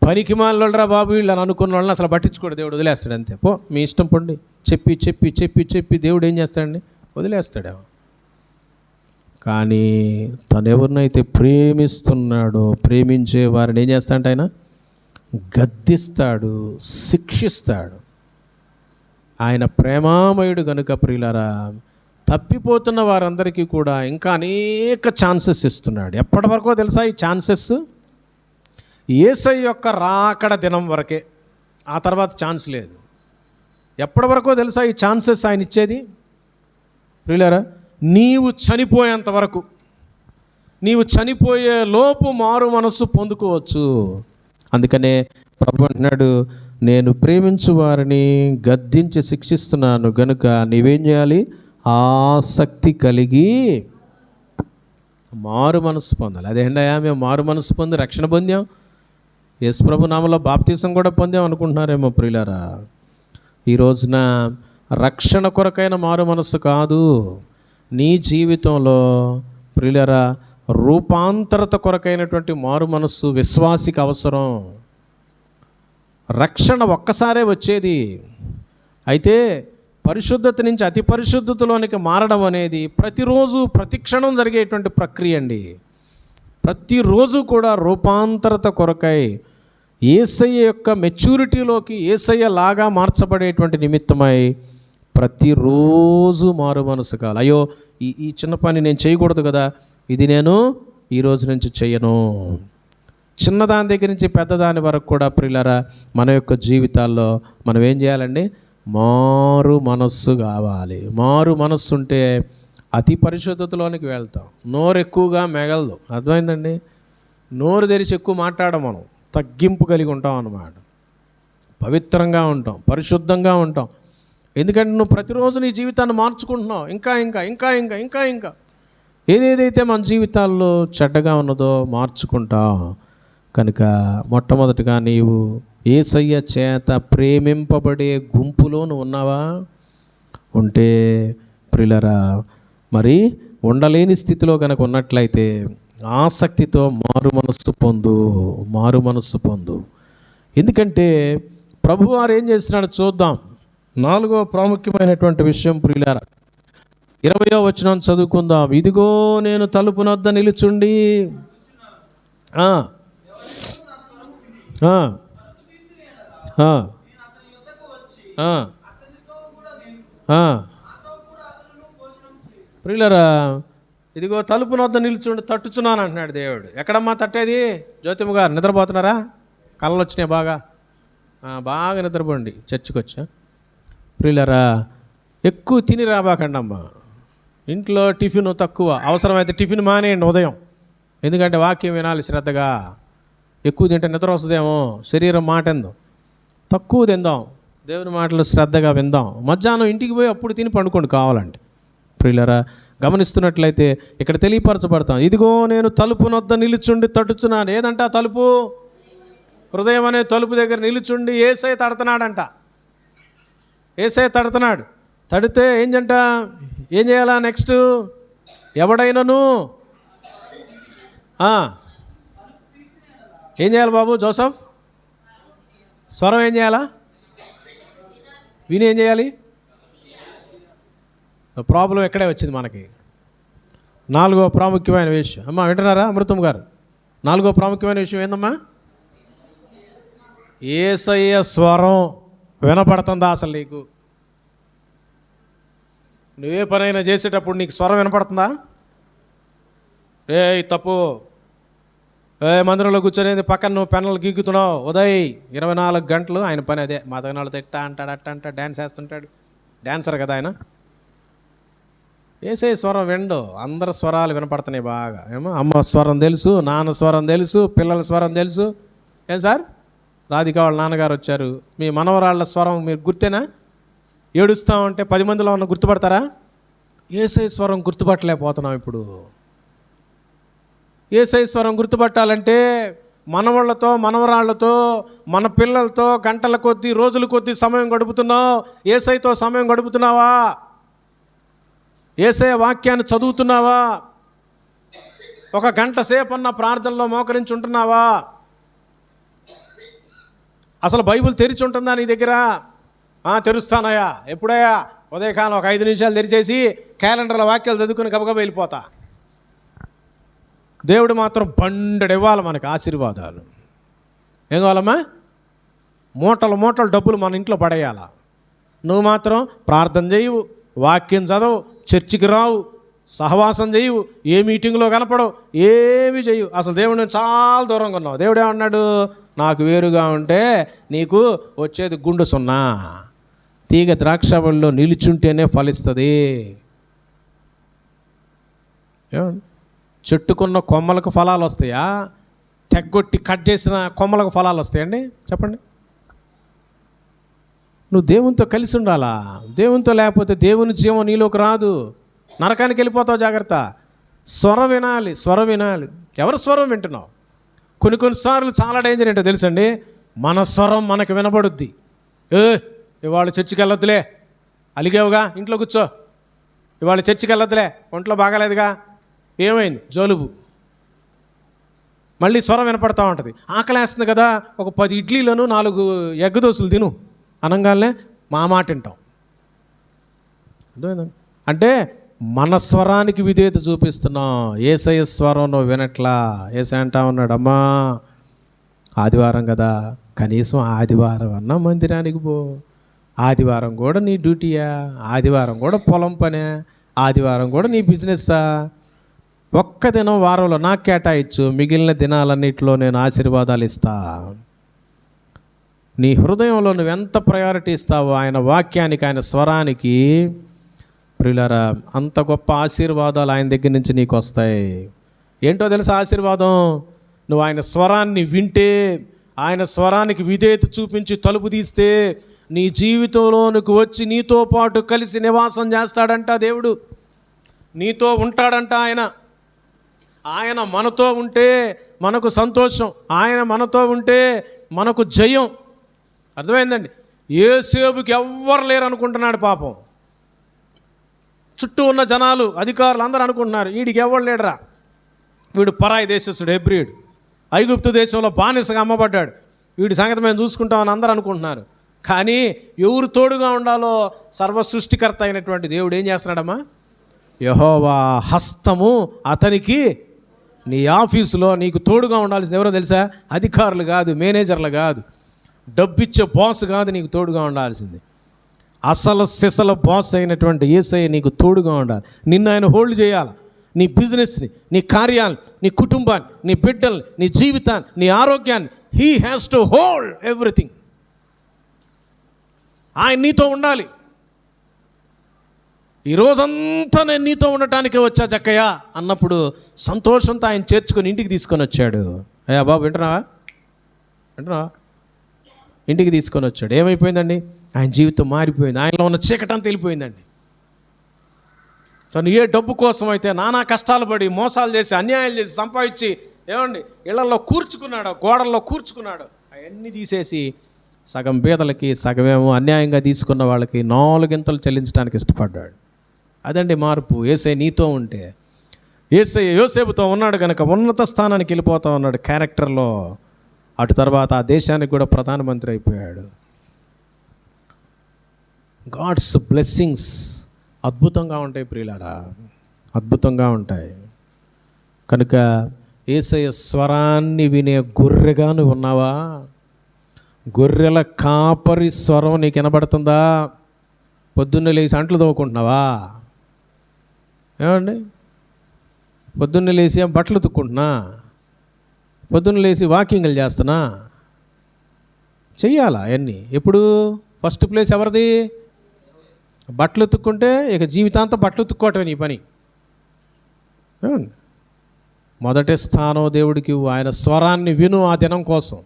Speaker 1: పనికి మాలోళ్ళరా బాబు వీళ్ళు అని అనుకున్న వాళ్ళని అసలు పట్టించుకోడు దేవుడు, వదిలేస్తాడు. అంతే, పో మీ ఇష్టం పండి. చెప్పి చెప్పి చెప్పి చెప్పి దేవుడు ఏం చేస్తాడండి, వదిలేస్తాడేమో. కానీ తను ఎవరినైతే ప్రేమిస్తున్నాడో, ప్రేమించే వారిని ఏం చేస్తాడంటే ఆయన గద్దిస్తాడు, శిక్షిస్తాడు. ఆయన ప్రేమామయుడు గనుక ప్రియులారా, తప్పిపోతున్న వారందరికీ కూడా ఇంకా అనేక ఛాన్సెస్ ఇస్తున్నాడు. ఎప్పటి వరకో తెలుసా ఈ ఛాన్సెస్? యేసయ్య యొక్క రాకడ దినం వరకే, ఆ తర్వాత ఛాన్స్ లేదు. ఎప్పటి వరకో తెలుసా ఈ ఛాన్సెస్ ఆయన ఇచ్చేది? ప్రియులారా, నీవు చనిపోయేంత వరకు, నీవు చనిపోయే లోపు మారు మనస్సు పొందుకోవచ్చు. అందుకనే ప్రభు అంటున్నాడు, నేను ప్రేమించు వారిని గద్దించి శిక్షిస్తున్నాను గనుక నీవేం చేయాలి, ఆసక్తి కలిగి మారు మనస్సు పొందాలి. అదేంటయా మేము మారు మనస్సు పొంది రక్షణ పొందాం, యేసు ప్రభు నామములో బాప్తీసం కూడా పొందాం అనుకుంటున్నారేమో ప్రియులారా. ఈ రోజున రక్షణ కొరకైన మారు మనస్సు కాదు, నీ జీవితంలో ప్రియులారా రూపాంతరత కొరకైనటువంటి మారు మనస్సు విశ్వాసికి అవసరం. రక్షణ ఒక్కసారే వచ్చేది, అయితే పరిశుద్ధత నుంచి అతి పరిశుద్ధతలోనికి మారడం అనేది ప్రతిరోజు ప్రతి క్షణం జరిగేటువంటి ప్రక్రియ అండి. ప్రతిరోజు కూడా రూపాంతరత కొరకై యేసయ్య యొక్క మెచ్యూరిటీలోకి యేసయ్య లాగా మార్చబడేటువంటి నిమిత్తమై ప్రతిరోజు మారు మనసు కావాలి. అయ్యో ఈ చిన్న పని నేను చేయకూడదు కదా, ఇది నేను ఈ రోజు నుంచి చెయ్యను. చిన్నదాని దగ్గర నుంచి పెద్దదాని వరకు కూడా ప్రియులారా మన యొక్క జీవితాల్లో మనం ఏం చేయాలండి, మారు మనస్సు కావాలి. మారు మనస్సు ఉంటే అతి పరిశుద్ధతలోనికి వెళ్తాం. నోరు ఎక్కువగా మెగలదు, అర్థమైందండి. నోరు తెరిచి ఎక్కువ మాట్లాడడం, మనం తగ్గింపు కలిగి ఉంటాం అన్నమాట. పవిత్రంగా ఉంటాం, పరిశుద్ధంగా ఉంటాం. ఎందుకంటే నువ్వు ప్రతిరోజు నీ జీవితాన్ని మార్చుకుంటున్నావు. ఇంకా ఇంకా ఇంకా ఇంకా ఇంకా ఇంకా ఏదేదైతే మన జీవితాల్లో చెడ్డగా ఉన్నదో మార్చుకుంటాం. కనుక మొట్టమొదటిగా నీవు యేసయ్య చేత ప్రేమింపబడే గుంపులో నువ్వు ఉన్నావా? ఉంటే ప్రియులారా, మరి ఉండలేని స్థితిలో కనుక ఉన్నట్లయితే ఆసక్తితో మారు మనస్సు పొందు, మారు మనస్సు పొందు. ఎందుకంటే ప్రభువారు ఏం చేస్తున్నాడో చూద్దాం. 4వ ప్రాముఖ్యమైనటువంటి విషయం ప్రియులారా, 20వ వచనం చదువుకుందాం. ఇదిగో నేను తలుపు వద్ద నిలుచుండి ప్రియులారా, ఇదిగో తలుపు వద్ద నిలుచుండి తట్టుచున్నాను అంటున్నాడు దేవుడు. ఎక్కడమ్మా తట్టేది? జ్యోతిమ్మ గారు నిద్రపోతున్నారా? కళ్ళు వచ్చినాయి బాగా, బాగా నిద్రపోండి చర్చికి వచ్చా. ప్రియులారా, ఎక్కువ తిని రాబాకండి అమ్మా. ఇంట్లో టిఫిన్ తక్కువ, అవసరమైతే టిఫిన్ మానేయండి ఉదయం. ఎందుకంటే వాక్యం వినాలి శ్రద్ధగా. ఎక్కువ తింటే నిద్ర వస్తుందేమో, శరీరం మాట ఎందో. తక్కువ తిందాం, దేవుని మాటలు శ్రద్ధగా విందాం. మధ్యాహ్నం ఇంటికి పోయి అప్పుడు తిని పండుకోండి కావాలంటే. ప్రియులారా, గమనిస్తున్నట్లయితే ఇక్కడ తెలియపరచబడతాం. ఇదిగో నేను తలుపు వద్ద నిలుచుండి తట్టుచున్నాను. ఏదంట తలుపు? హృదయం అనే తలుపు దగ్గర నిలుచుండి యేసయ్య తడుతున్నాడంట. యేసయ్య తడుతున్నాడు. తడితే ఏం చేయాలా? నెక్స్ట్ ఎవడైనాను ఏం చేయాలి బాబు జోసఫ్? స్వరం ఏం చేయాలా? విని ఏం చేయాలి? ప్రాబ్లం ఎక్కడే వచ్చింది మనకి. 4వ ప్రాముఖ్యమైన విషయం అమ్మా, వింటున్నారా అమృతం గారు? 4వ ప్రాముఖ్యమైన విషయం ఏందమ్మా? యేసయ్య స్వరం వినపడుతుందా అసలు నీకు? నువ్వే పనైనా చేసేటప్పుడు నీకు స్వరం వినపడుతుందా? తప్పు, మందిరంలో కూర్చొని పక్కన నువ్వు పెన్నులు గీకుతున్నావు. ఉదయ్ 24 గంటలు ఆయన పని అదే. మతనాళ్ళు తిట్టా అంటాడు, అట్ట అంటాడు, డ్యాన్స్ వేస్తుంటాడు. డ్యాన్సర్ కదా ఆయన. వేసే స్వరం విండు. అందరి స్వరాలు వినపడుతున్నాయి బాగా. ఏమో అమ్మ స్వరం తెలుసు, నాన్న స్వరం తెలుసు, పిల్లల స్వరం తెలుసు. ఏం సార్, రాధిక వాళ్ళ నాన్నగారు వచ్చారు, మీ మనవరాళ్ళ స్వరం మీరు గుర్తేనా? ఏడుస్తామంటే 10 మందిలో ఉన్న గుర్తుపడతారా? యేసయ్య స్వరం గుర్తుపట్టలేకపోతున్నాం ఇప్పుడు. యేసయ్య స్వరం గుర్తుపట్టాలంటే మనవాళ్ళతో మనవరాళ్లతో మన పిల్లలతో గంటల కొద్దీ రోజుల కొద్దీ సమయం గడుపుతున్నావు. యేసయ్యతో సమయం గడుపుతున్నావా? యేసయ్య వాక్యాన్ని చదువుతున్నావా? ఒక గంట సేపు అన్న ప్రార్థనలో మోకరించి ఉంటున్నావా? అసలు బైబిల్ తెరిచి ఉంటుందా నీ దగ్గర? తెరుస్తానయ్యా. ఎప్పుడయ్యా? ఉదయకాలం ఒక 5 నిమిషాలు తెరిచేసి క్యాలెండర్లో వాక్యాలు చదువుకుని గబగబా వెళ్ళిపోతా. దేవుడు మాత్రం బండెడు ఇవ్వాలి మనకి ఆశీర్వాదాలు. ఏం కావాలమ్మా? మూటలు డబ్బులు మన ఇంట్లో పడేయాల. నువ్వు మాత్రం ప్రార్థన చేయవు, వాక్యం చదవు, చర్చికి రావు, సహవాసం చేయవు, ఏ మీటింగ్లో కనపడవు, ఏమి చేయవు. అసలు దేవుడు చాలా దూరంగా ఉన్నావు. దేవుడు ఏమన్నాడు? నాకు వేరుగా ఉంటే నీకు వచ్చేది గుండు సున్నా. తీగ ద్రాక్షవల్లిలో నిలుచుంటేనే ఫలిస్తుంది. ఏమండి? చెట్టుకున్న కొమ్మలకు ఫలాలు వస్తాయా? తెగ్గొట్టి కట్ చేసిన కొమ్మలకు ఫలాలు వస్తాయండి? చెప్పండి. నువ్వు దేవునితో కలిసి ఉండాలా. దేవునితో లేకపోతే దేవుని జీవం నీలోకి రాదు. నరకానికి వెళ్ళిపోతావు. జాగ్రత్త. స్వరం వినాలి, స్వరం వినాలి. ఎవరు స్వరం వింటున్నావు? కొన్నిసార్లు చాలా డేంజర్ ఏంటో తెలుసండి. మన స్వరం మనకు వినబడుద్ది. ఇవాళ చర్చికి వెళ్ళొద్దులే, అలిగేవుగా, ఇంట్లో కూర్చో. ఇవాళ చర్చికి వెళ్ళొద్దులే, ఒంట్లో బాగాలేదుగా, ఏమైంది? జలుబు. మళ్ళీ స్వరం వినపడతా ఉంటుంది. ఆకలేస్తుంది కదా, ఒక 10 ఇడ్లీలను 4 ఎగ్ దోశలు తిను అనగానే మా మాట వింటాం. అర్థమైందండి? అంటే మన స్వరానికి విధేయత చూపిస్తున్నాం. యేసయ్య స్వరం నువ్వు వినట్లా. యేసయ్య అంటా ఉన్నాడు, అమ్మా ఆదివారం కదా, కనీసం ఆదివారం అన్నా మందిరానికి పో. ఆదివారం కూడా నీ డ్యూటీయా? ఆదివారం కూడా పొలం పనే? ఆదివారం కూడా నీ బిజినెస్సా? ఒక్క దినం వారంలో నాకు కేటాయించు, మిగిలిన దినాలన్నింటిలో నేను ఆశీర్వాదాలు ఇస్తా. నీ హృదయంలో నువ్వు ఎంత ప్రయారిటీ ఇస్తావో ఆయన వాక్యానికి, ఆయన స్వరానికి, ప్రియులారా, అంత గొప్ప ఆశీర్వాదాలు ఆయన దగ్గర నుంచి నీకు వస్తాయి. ఏంటో తెలుసా ఆశీర్వాదం? నువ్వు ఆయన స్వరాన్ని వింటే, ఆయన స్వరానికి విధేయత చూపించి తలుపు తీస్తే నీ జీవితంలోనికి వచ్చి నీతో పాటు కలిసి నివాసం చేస్తాడంట దేవుడు. నీతో ఉంటాడంట ఆయన. ఆయన మనతో ఉంటే మనకు సంతోషం, ఆయన మనతో ఉంటే మనకు జయం. అర్థమైందండి? యేసేపుకి ఎవ్వరు లేరు అనుకుంటున్నాడు పాపం. చుట్టూ ఉన్న జనాలు, అధికారులు అందరూ అనుకుంటున్నారు వీడికి ఎవరు లేడరా, వీడు పరాయి దేశస్తుడు, హెబ్రీయుడు, ఐగుప్తు దేశంలో బానిసగా అమ్మబడ్డాడు, వీడి సంగతి మేము చూసుకుంటామని అందరూ అనుకుంటున్నారు. కానీ ఎవరు తోడుగా ఉండాలో సర్వ సృష్టికర్త అయినటువంటి దేవుడు ఏం చేస్తున్నాడమ్మా? యెహోవా హస్తము అతనికి, నీ ఆఫీసులో నీకు తోడుగా ఉండాల్సింది ఎవరో తెలుసా? అధికారులు కాదు, మేనేజర్లు కాదు, డబ్బిచ్చే బాస్ కాదు, నీకు తోడుగా ఉండాల్సింది అసలు సిసల బాస్ అయినటువంటి యేసయ్య నీకు తోడుగా ఉండాలి. నిన్ను ఆయన హోల్డ్ చేయాలి. నీ బిజినెస్ని, నీ కార్యాలను, నీ కుటుంబాన్ని, నీ బిడ్డల్ని, నీ జీవితాన్ని, నీ ఆరోగ్యాన్ని. He has to hold everything. ఆయన నీతో ఉండాలి. ఈరోజంతా నేను నీతో ఉండటానికే వచ్చా జక్కయ్య అన్నప్పుడు సంతోషంతో ఆయన చేర్చుకొని ఇంటికి తీసుకొని వచ్చాడు. అయ్యా బాబు వింటున్నావా? ఇంటికి తీసుకొని వచ్చాడు. ఏమైపోయిందండి? ఆయన జీవితం మారిపోయింది. ఆయనలో ఉన్న చీకటంతా వెళ్ళిపోయిందండి. తను ఏ డబ్బు కోసం అయితే నానా కష్టాలు పడి, మోసాలు చేసి, అన్యాయాలు చేసి సంపాదించి, ఏమండి ఇళ్లలో కూర్చుకున్నాడు, గోడల్లో కూర్చుకున్నాడు, అవన్నీ తీసేసి సగం బీదలకి, సగమేమో అన్యాయంగా తీసుకున్న వాళ్ళకి 4 గింతలు చెల్లించడానికి ఇష్టపడ్డాడు. అదండి మార్పు. యేసయ్య నీతో ఉంటే, యేసయ్య యోసేపుతో ఉన్నాడు కనుక ఉన్నత స్థానానికి వెళ్ళిపోతా ఉన్నాడు క్యారెక్టర్లో. అటు తర్వాత ఆ దేశానికి కూడా ప్రధానమంత్రి అయిపోయాడు. గాడ్స్ బ్లెస్సింగ్స్ అద్భుతంగా ఉంటాయి ప్రియులారా, అద్భుతంగా ఉంటాయి. కనుక యేసయ్య స్వరాన్ని వినే గొర్రెగా నువ్వు ఉన్నావా? గొర్రెల కాపరి స్వరం నీకు వినబడుతుందా? పొద్దున్నే లేచి అంట్లు తవ్వుకుంటున్నావా? ఏమండి? పొద్దున్నే లేచి బట్టలు తుక్కుంటున్నా? పొద్దున్న లేచి వాకింగ్లు చేస్తున్నా? చెయ్యాలా అవన్నీ? ఎప్పుడు? ఫస్ట్ ప్లేస్ ఎవరిది? బట్టలు ఉతుక్కుంటే ఇక జీవితాంతం బట్టలు ఉతుక్కోవటమే నీ పని. మొదటి స్థానం దేవుడికి. ఆయన స్వరాన్ని విను ఆ దినం కోసం.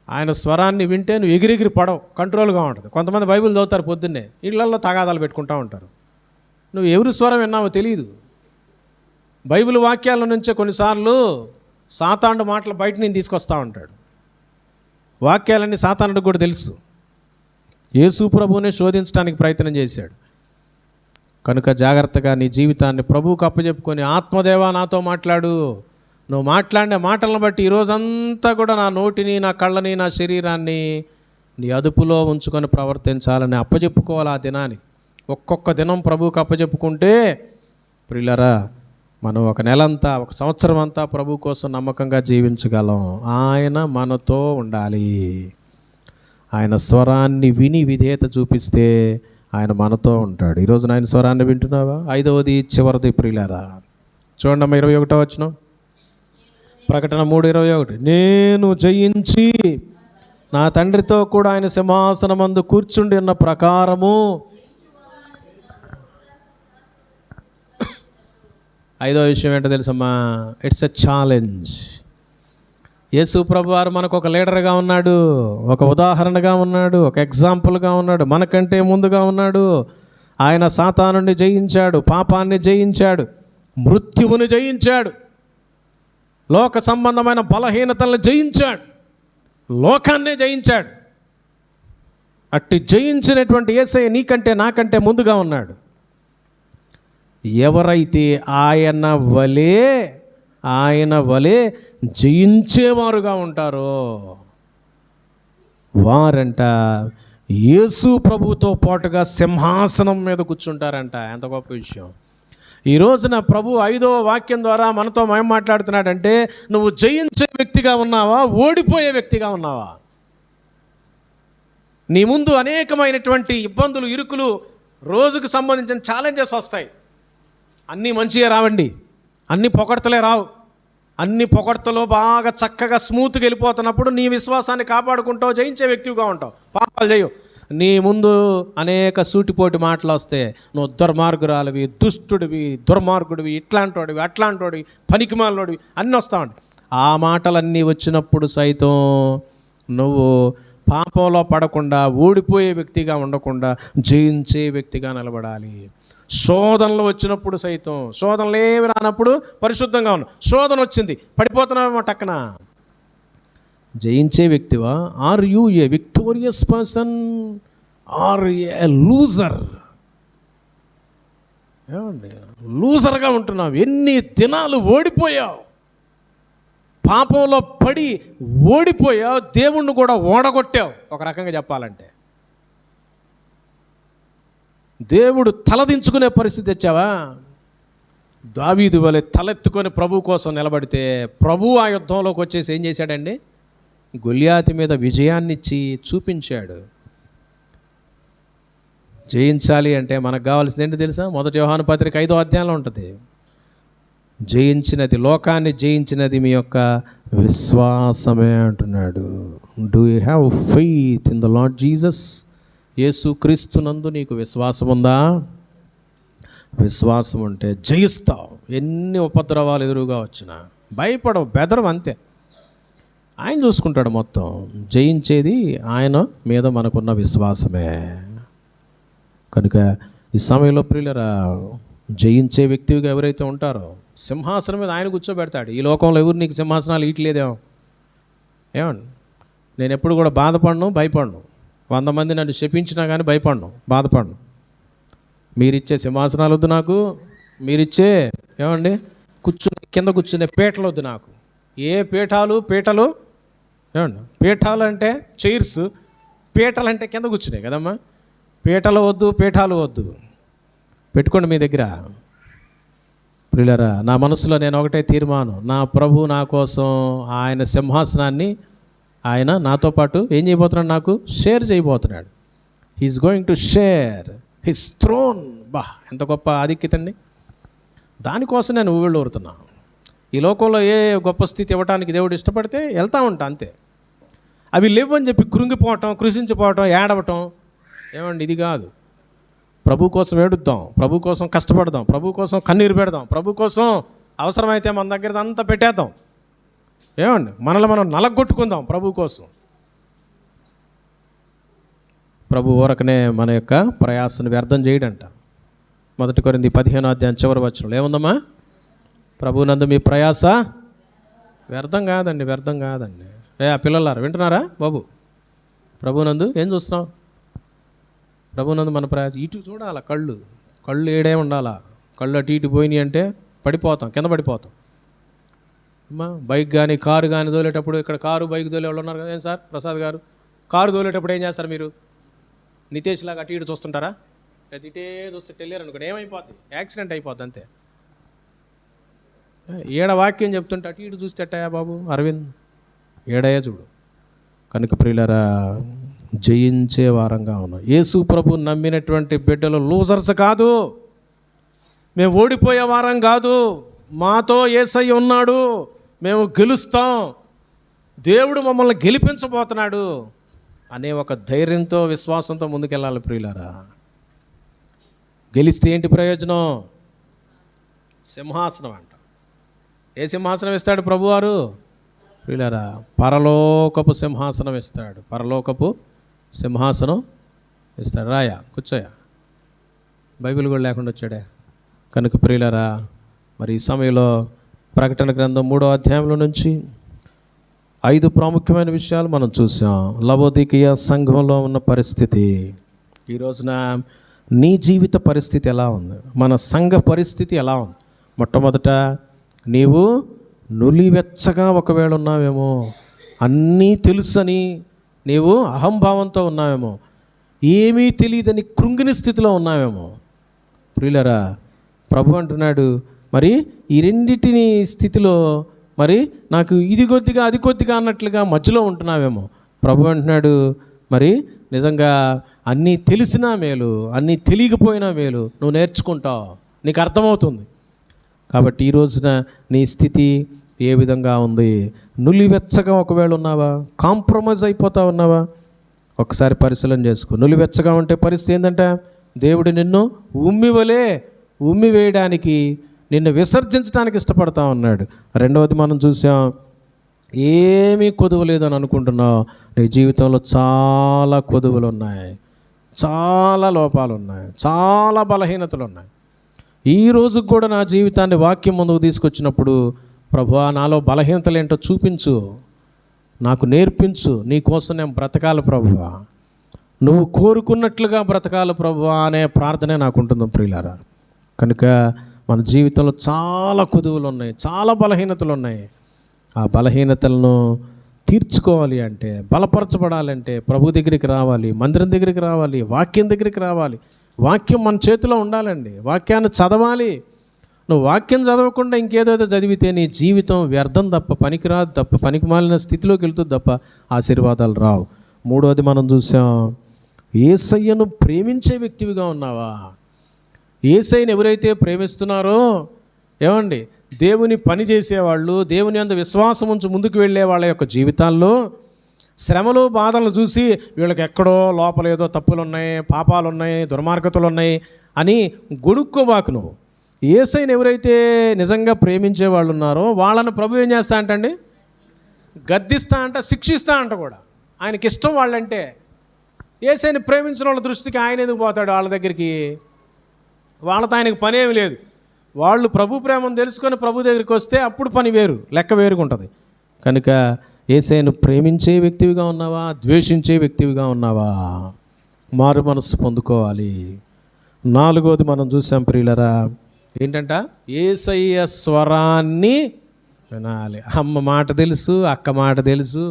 Speaker 1: ఆయన స్వరాన్ని వింటే నువ్వు ఎగిరెగిరి పడవు, కంట్రోల్గా ఉంటుంది. కొంతమంది బైబిల్ చదువుతారు పొద్దున్నే, ఇళ్లలో తగాదాలు పెట్టుకుంటూ ఉంటారు. నువ్వు ఎవరి స్వరం విన్నావో తెలియదు. బైబిల్ వాక్యాల నుంచే కొన్నిసార్లు సాతానుడు మాటలు బయట నేను తీసుకొస్తూ ఉంటాడు. వాక్యాలన్నీ సాతానుడికి కూడా తెలుసు. యేసు ప్రభువుని శోధించడానికి ప్రయత్నం చేశాడు. కనుక జాగ్రత్తగా నీ జీవితాన్ని ప్రభువుకు అప్పచెప్పుకొని, ఆత్మదేవా నాతో మాట్లాడు, నువ్వు మాట్లాడిన మాటలను బట్టి ఈరోజంతా కూడా నా నోటిని, నా కళ్ళని, నా శరీరాన్ని నీ అదుపులో ఉంచుకొని ప్రవర్తించాలని అప్పచెప్పుకోవాలి. ఆ దినానికి ఒక్కొక్క దినం ప్రభువుకు అప్పచెప్పుకుంటే ప్రియులారా, మనం ఒక నెలంతా, ఒక సంవత్సరం అంతా ప్రభు కోసం నమ్మకంగా జీవించగలం. ఆయన మనతో ఉండాలి. ఆయన స్వరాన్ని విని విధేయత చూపిస్తే ఆయన మనతో ఉంటాడు. ఈరోజు ఆయన స్వరాన్ని వింటున్నావా? 5వది చివరిది ప్రియులారా, చూడండి 21వ వచనం, ప్రకటన 3:21. నేను జయించి నా తండ్రితో కూడా ఆయన సింహాసనమందు కూర్చుండి ఉన్న ప్రకారము. 5వ విషయం ఏంటో తెలుసమ్మా? It's a challenge. యేసు ప్రభు వారు మనకు ఒక లీడర్గా ఉన్నాడు, ఒక ఉదాహరణగా ఉన్నాడు, ఒక ఎగ్జాంపుల్గా ఉన్నాడు, మనకంటే ముందుగా ఉన్నాడు. ఆయన సాతానుని జయించాడు, పాపాన్ని జయించాడు, మృత్యువుని జయించాడు, లోక సంబంధమైన బలహీనతలను జయించాడు, లోకాన్నే జయించాడు. అట్టి జయించినటువంటి యేసయ్య నీకంటే నాకంటే ముందుగా ఉన్నాడు. ఎవరైతే ఆయన వలే జయించేవారుగా ఉంటారో వారంట యేసు ప్రభుతో పాటుగా సింహాసనం మీద కూర్చుంటారంట. ఎంత గొప్ప విషయం! ఈ రోజున ప్రభు 5వ వాక్యం ద్వారా మనతో ఏం మాట్లాడుతున్నాడంటే, నువ్వు జయించే వ్యక్తిగా ఉన్నావా, ఓడిపోయే వ్యక్తిగా ఉన్నావా? నీ ముందు అనేకమైనటువంటి ఇబ్బందులు, ఇరుకులు, రోజుకు సంబంధించిన ఛాలెంజెస్ వస్తాయి. అన్నీ మంచిగా రావండి, అన్ని పొగడ్తలే రావు. అన్ని పొగడ్తలో బాగా చక్కగా స్మూత్గా వెళ్ళిపోతున్నప్పుడు నీ విశ్వాసాన్ని కాపాడుకుంటావు, జయించే వ్యక్తిగా ఉంటావు, పాపాలు చేయవు. నీ ముందు అనేక సూటిపోటి మాటలు వస్తే నువ్వు దుర్మార్గురాలివి, దుష్టుడివి, దుర్మార్గుడివి, ఇట్లాంటోడివి, అట్లాంటోడివి, పనికిమాలినోడివి అన్నీ వస్తూ ఉంటాయి. ఆ మాటలన్నీ వచ్చినప్పుడు సైతం నువ్వు పాపంలో పడకుండా, ఓడిపోయే వ్యక్తిగా ఉండకుండా జయించే వ్యక్తిగా నిలబడాలి. శోధనలు వచ్చినప్పుడు సైతం, శోధనలు ఏమి రానప్పుడు పరిశుద్ధంగా ఉన్నావు. శోధన వచ్చింది, పడిపోతున్నావేమో టక్కన. జయించే వ్యక్తివా? Are you a victorious person or a loser? ఏమండి, లూజర్గా ఉంటున్నావు. ఎన్ని దినాలు ఓడిపోయావు, పాపంలో పడి ఓడిపోయావు, దేవుణ్ణి కూడా ఓడగొట్టావు. ఒక రకంగా చెప్పాలంటే దేవుడు తలదించుకునే పరిస్థితి తెచ్చావా? దావీదు వలె తలెత్తుకొని ప్రభు కోసం నిలబడితే ప్రభు ఆ యుద్ధంలోకి వచ్చేసి ఏం చేశాడండి? గొల్యాతు మీద విజయాన్ని ఇచ్చి చూపించాడు. జయించాలి అంటే మనకు కావాల్సింది ఏంటి తెలుసా? 1 యోహాను పత్రిక 5వ అధ్యాయంలో ఉంటుంది. జయించినది, లోకాన్ని జయించినది మీ యొక్క విశ్వాసమే అంటున్నాడు. Do you have faith in the Lord Jesus? Yesu క్రీస్తునందు నీకు విశ్వాసం ఉందా? విశ్వాసం ఉంటే జయిస్తావు. ఎన్ని ఉపద్రవాలు ఎదురుగా వచ్చినా భయపడవు, బెదరం, అంతే. ఆయన చూసుకుంటాడు మొత్తం. జయించేది ఆయన మీద మనకున్న విశ్వాసమే. కనుక ఈ సమయంలో ప్రియులరా, జయించే వ్యక్తిగా ఎవరైతే ఉంటారో సింహాసనం మీద ఆయన కూర్చోబెడతాడు. ఈ లోకంలో ఎవరు నీకు సింహాసనాలు ఇట్లేదేమో. ఏమండి, నేను ఎప్పుడు కూడా బాధపడను, భయపడను. 100 మంది నన్ను శపించినా కానీ భయపడను, బాధపడను. మీరిచ్చే సింహాసనాలు వద్దు నాకు, మీరిచ్చే ఏమండి కింద కూర్చునే పీటలు వద్దు నాకు. ఏ పీటలు ఏమండి, పీఠాలు అంటే చైర్స్, పీటలు అంటే కింద కూర్చునే కదమ్మా. పీటలు వద్దు, పీఠాలు వద్దు, పెట్టుకోండి మీ దగ్గర. ప్రియులారా, నా మనసులో నేను ఒకటే తీర్మానం, నా ప్రభు నా కోసం ఆయన సింహాసనాన్ని ఆయన నాతో పాటు ఏం చేయబోతున్నాడు? నాకు షేర్ చేయబోతున్నాడు. He is going to share his throne. ఎంత గొప్ప ఆధిక్యత అండి! దానికోసం నేను ఊళ్ళో ఊరుతున్నాను. ఈ లోకంలో ఏ గొప్ప స్థితి ఇవ్వడానికి దేవుడు ఇష్టపడితే వెళ్తూ ఉంటా, అంతే. అవి లేవని చెప్పి కృంగిపోవటం, కృషించిపోవటం, ఏడవటం, ఏమండి, ఇది కాదు. ప్రభు కోసం ఏడుద్దాం, ప్రభు కోసం కష్టపడదాం, ప్రభు కోసం కన్నీరు పెడదాం, ప్రభు కోసం అవసరమైతే మన దగ్గర అంతా పెట్టేద్దాం. ఏమండి, మనల్ని మనం నలగొట్టుకుందాం ప్రభు కోసం. ప్రభు ఊరకనే మన యొక్క ప్రయాసను వ్యర్థం చేయడంట. 1 కొరింథీ 15వ అధ్యాయం చివరి వచనంలో ఏముందమ్మా? ప్రభునందు మీ ప్రయాస వ్యర్థం కాదండి, వ్యర్థం కాదండి. పిల్లలారా వింటున్నారా బాబు? ప్రభునందు ఏం చూస్తున్నావు? ప్రభునందు మన ప్రయాస ఇటు చూడాలా, కళ్ళు ఏడే ఉండాలా. కళ్ళు అటు ఇటు పోయినాయి అంటే పడిపోతాం, కింద పడిపోతాం. అమ్మా బైక్ కానీ కారు కానీ తోలేటప్పుడు, ఇక్కడ కారు బైక్ తోలే వాళ్ళు ఉన్నారు కదా, ఏం సార్ ప్రసాద్ గారు, కారు తోలేటప్పుడు ఏం చేస్తారు మీరు? నితేష్ లాగా అటు ఇటు చూస్తుంటారా? లేదా ఇటే చూస్తే వెళ్ళారు అనుకోండి, ఏమైపోద్ది? యాక్సిడెంట్ అయిపోద్ది అంతే. ఏడ వాక్యం చెప్తుంటే అటు ఇటు చూస్తే ఎట్టయా బాబు అరవింద్, ఏడయ్యా చూడు. కనుక ప్రియులారా, జయించే వారంగా ఉన్నాం. యేసు ప్రభు నమ్మినటువంటి బిడ్డలు లూజర్స్ కాదు, మేము ఓడిపోయే వారం కాదు. మాతో యేసయ్య ఉన్నాడు, మేము గెలుస్తాం, దేవుడు మమ్మల్ని గెలిపించబోతున్నాడు అనే ఒక ధైర్యంతో, విశ్వాసంతో ముందుకెళ్ళాలి ప్రియులారా. గెలిస్తే ఏంటి ప్రయోజనం? సింహాసనం అంట. ఏ సింహాసనం ఇస్తాడు ప్రభువారు? ప్రియులారా, పరలోకపు సింహాసనం ఇస్తాడు. పరలోకపు సింహాసనం ఇస్తాడు. రాయా, కూర్చోయా, బైబిల్ కూడా లేకుండా వచ్చాడే. కనుక ప్రియులారా, మరి ఈ సమయంలో ప్రకటన గ్రంథం 3వ అధ్యాయంలో నుంచి 5 ప్రాముఖ్యమైన విషయాలు మనం చూసాం. లవోదికీయ సంఘంలో ఉన్న పరిస్థితి, ఈ రోజున నీ జీవిత పరిస్థితి ఎలా ఉంది? మన సంఘ పరిస్థితి ఎలా ఉంది? మొట్టమొదట, నీవు నులివెచ్చగా ఒకవేళ ఉన్నావేమో, అన్నీ తెలుసని నీవు అహంభావంతో ఉన్నావేమో, ఏమీ తెలియదని కృంగిని స్థితిలో ఉన్నావేమో. ప్రియులరా, ప్రభు అంటున్నాడు, మరి ఈ రెండింటిని స్థితిలో మరి నాకు ఇది కొద్దిగా అది కొద్దిగా అన్నట్లుగా మధ్యలో ఉంటున్నావేమో. ప్రభు అంటున్నాడు, మరి నిజంగా అన్నీ తెలిసినా మేలు, అన్నీ తెలియకపోయినా మేలు, నువ్వు నేర్చుకుంటావు, నీకు అర్థమవుతుంది. కాబట్టి ఈ రోజున నీ స్థితి ఏ విధంగా ఉంది? నులివెచ్చగా ఒకవేళ ఉన్నావా? కాంప్రమైజ్ అయిపోతా ఉన్నావా? ఒకసారి పరిశీలన చేసుకో. నులివెచ్చగా ఉంటే పరిస్థితి ఏంటంటే, దేవుడు నిన్ను ఉమ్మి వేయడానికి, నిన్ను విసర్జించడానికి ఇష్టపడతా ఉన్నాడు. రెండవది మనం చూసాం, ఏమీ కొదువు లేదని అనుకుంటున్నావు. నీ జీవితంలో చాలా కొదువులు ఉన్నాయి, చాలా లోపాలు ఉన్నాయి, చాలా బలహీనతలు ఉన్నాయి. ఈ రోజు కూడా నా జీవితాన్ని వాక్యం ముందుకు తీసుకొచ్చినప్పుడు, ప్రభువా నాలో బలహీనతలు ఏంటో చూపించు, నాకు నేర్పించు, నీ కోసం నేను బ్రతకాలి ప్రభువా, నువ్వు కోరుకున్నట్లుగా బ్రతకాలి ప్రభువా అనే ప్రార్థనే నాకు ఉంటుంది ప్రియులారా. కనుక మన జీవితంలో చాలా కొదువులు ఉన్నాయి, చాలా బలహీనతలు ఉన్నాయి. ఆ బలహీనతలను తీర్చుకోవాలి అంటే, బలపరచబడాలంటే ప్రభు దగ్గరికి రావాలి, మందిరం దగ్గరికి రావాలి, వాక్యం దగ్గరికి రావాలి. వాక్యం మన చేతిలో ఉండాలండి, వాక్యాన్ని చదవాలి. నువ్వు వాక్యం చదవకుండా ఇంకేదో చదివితే నీ జీవితం వ్యర్థం తప్ప, పనికిరాదు తప్ప, పనికిమాలిన స్థితిలోకి వెళ్తుంది తప్ప ఆశీర్వాదాలు రావు. మూడవది మనం చూసాం, యేసయ్యను ప్రేమించే వ్యక్తివిగా ఉన్నావా? యేసయ్యను ఎవరైతే ప్రేమిస్తున్నారో, ఏమండి, దేవుని పని చేసేవాళ్ళు, దేవుని యందు విశ్వాసం ఉంచి ముందుకు వెళ్ళే వాళ్ళ యొక్క జీవితాల్లో శ్రమలు బాధలు చూసి వీళ్ళకి ఎక్కడో లోపల ఏదో తప్పులు ఉన్నాయి, పాపాలు ఉన్నాయి, దుర్మార్గతలు ఉన్నాయి అని గొడుక్కోబాకు. నువ్వు యేసయ్యను ఎవరైతే నిజంగా ప్రేమించే వాళ్ళు ఉన్నారో వాళ్ళని ప్రభు ఏం చేస్తా అంటండి? గద్దిస్తా అంట, శిక్షిస్తా అంట కూడా. ఆయనకి ఇష్టం వాళ్ళంటే. యేసయ్యని ప్రేమించిన వాళ్ళ దృష్టికి ఆయన ఎందుకు పోతాడు వాళ్ళ దగ్గరికి? వాళ్ళతో ఆయనకు పని ఏమి లేదు. వాళ్ళు ప్రభు ప్రేమను తెలుసుకొని ప్రభు దగ్గరికి వస్తే అప్పుడు పని వేరు, లెక్క వేరుగా ఉంటుంది. కనుక యేసయ్యను ప్రేమించే వ్యక్తివిగా ఉన్నావా? ద్వేషించే వ్యక్తివిగా ఉన్నావా? మారు మనస్సు పొందుకోవాలి. నాలుగోది మనం చూసాం ప్రియులరా, ఏంటంట? యేసయ్య స్వరాన్ని వినాలి. అమ్మ మాట తెలుసు, అక్క మాట తెలుసు.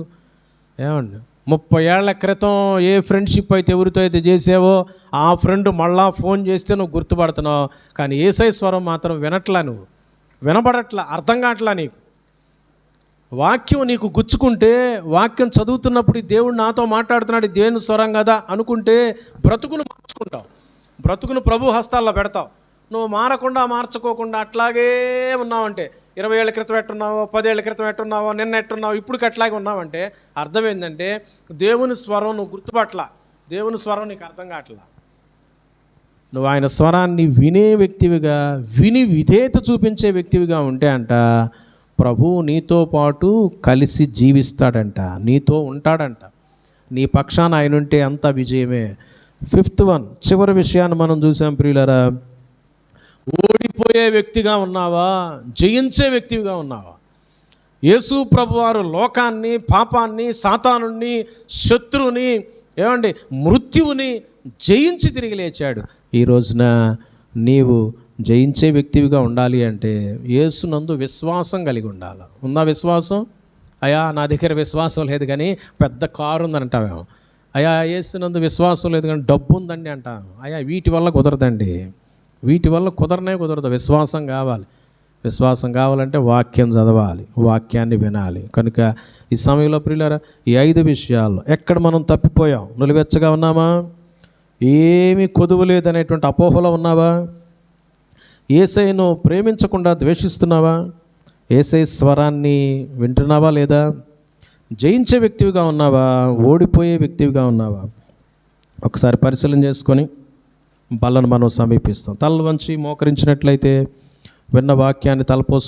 Speaker 1: ఏమండి, 30 ఏళ్ల క్రితం ఏ ఫ్రెండ్షిప్ అయితే ఎవరితో అయితే చేసావో ఆ ఫ్రెండ్ మళ్ళా ఫోన్ చేస్తే నువ్వు గుర్తుపడుతున్నావు. కానీ యేసయ్య స్వరం మాత్రం వినట్లా, నువ్వు వినబడట్లా, అర్థం కావట్లా. నీకు వాక్యం నీకు గుచ్చుకుంటే, వాక్యం చదువుతున్నప్పుడు దేవుడు నాతో మాట్లాడుతున్నాడు, దేవుని స్వరం కదా అనుకుంటే బ్రతుకును మార్చుకుంటావు, బ్రతుకును ప్రభు హస్తాల్లో పెడతావు. నువ్వు మార్చుకోకుండా అట్లాగే ఉన్నావంటే, 20 ఏళ్ళ క్రితం ఎట్టున్నావో, 10 ఏళ్ళ క్రితం ఎట్టున్నావో, నిన్న ఎట్టున్నావో, ఇప్పటికి అట్లాగే ఉన్నావంటే అర్థం ఏంటంటే దేవుని స్వరం నువ్వు గుర్తుపట్ల, దేవుని స్వరం నీకు అర్థం కావట్లా. నువ్వు ఆయన స్వరాన్ని వినే వ్యక్తివిగా, విని విధేయత చూపించే వ్యక్తివిగా ఉంటే అంట, ప్రభువు నీతో పాటు కలిసి జీవిస్తాడంట, నీతో ఉంటాడంట. నీ పక్షాన ఆయన ఉంటే అంత విజయమే. 5th వన్, చివరి విషయాన్ని మనం చూసాం ప్రియులారా, ఓడిపోయే వ్యక్తిగా ఉన్నావా? జయించే వ్యక్తిగా ఉన్నావా? యేసు ప్రభువారు లోకాన్ని, పాపాన్ని, సాతానుని, శత్రువుని, ఏమండి, మృత్యువుని జయించి తిరిగి లేచాడు. ఈ రోజున నీవు జయించే వ్యక్తివిగా ఉండాలి అంటే యేసునందు విశ్వాసం కలిగి ఉండాలి. ఉందా విశ్వాసం? అయ్యా నా దగ్గర విశ్వాసం లేదు కానీ పెద్ద కారు ఉందని అంటావేమో. అయ్యా యేసునందు విశ్వాసం లేదు కానీ డబ్బు ఉందండి అంటాం. అయ్యా వీటి వల్ల కుదరదండి. వీటి వల్ల కుదరదు. విశ్వాసం కావాలి. విశ్వాసం కావాలంటే వాక్యం చదవాలి, వాక్యాన్ని వినాలి. కనుక ఈ సమయంలో ప్రియులారా, ఈ 5 విషయాల్లో ఎక్కడ మనం తప్పిపోయాం? నులివెచ్చగా ఉన్నామా? ఏమీ కొదువు లేదనేటువంటి అపోహలో ఉన్నావా? యేసయ్యను ప్రేమించకుండా ద్వేషిస్తున్నావా? యేసయ్య స్వరాన్ని వింటున్నావా లేదా? జయించే వ్యక్తివిగా ఉన్నావా? ఓడిపోయే వ్యక్తివిగా ఉన్నావా? ఒకసారి పరిశీలన చేసుకొని బల్లను మనం సమీపిస్తాం. తల వంచి మోకరించినట్లయితే విన్న వాక్యాన్ని తలపోసు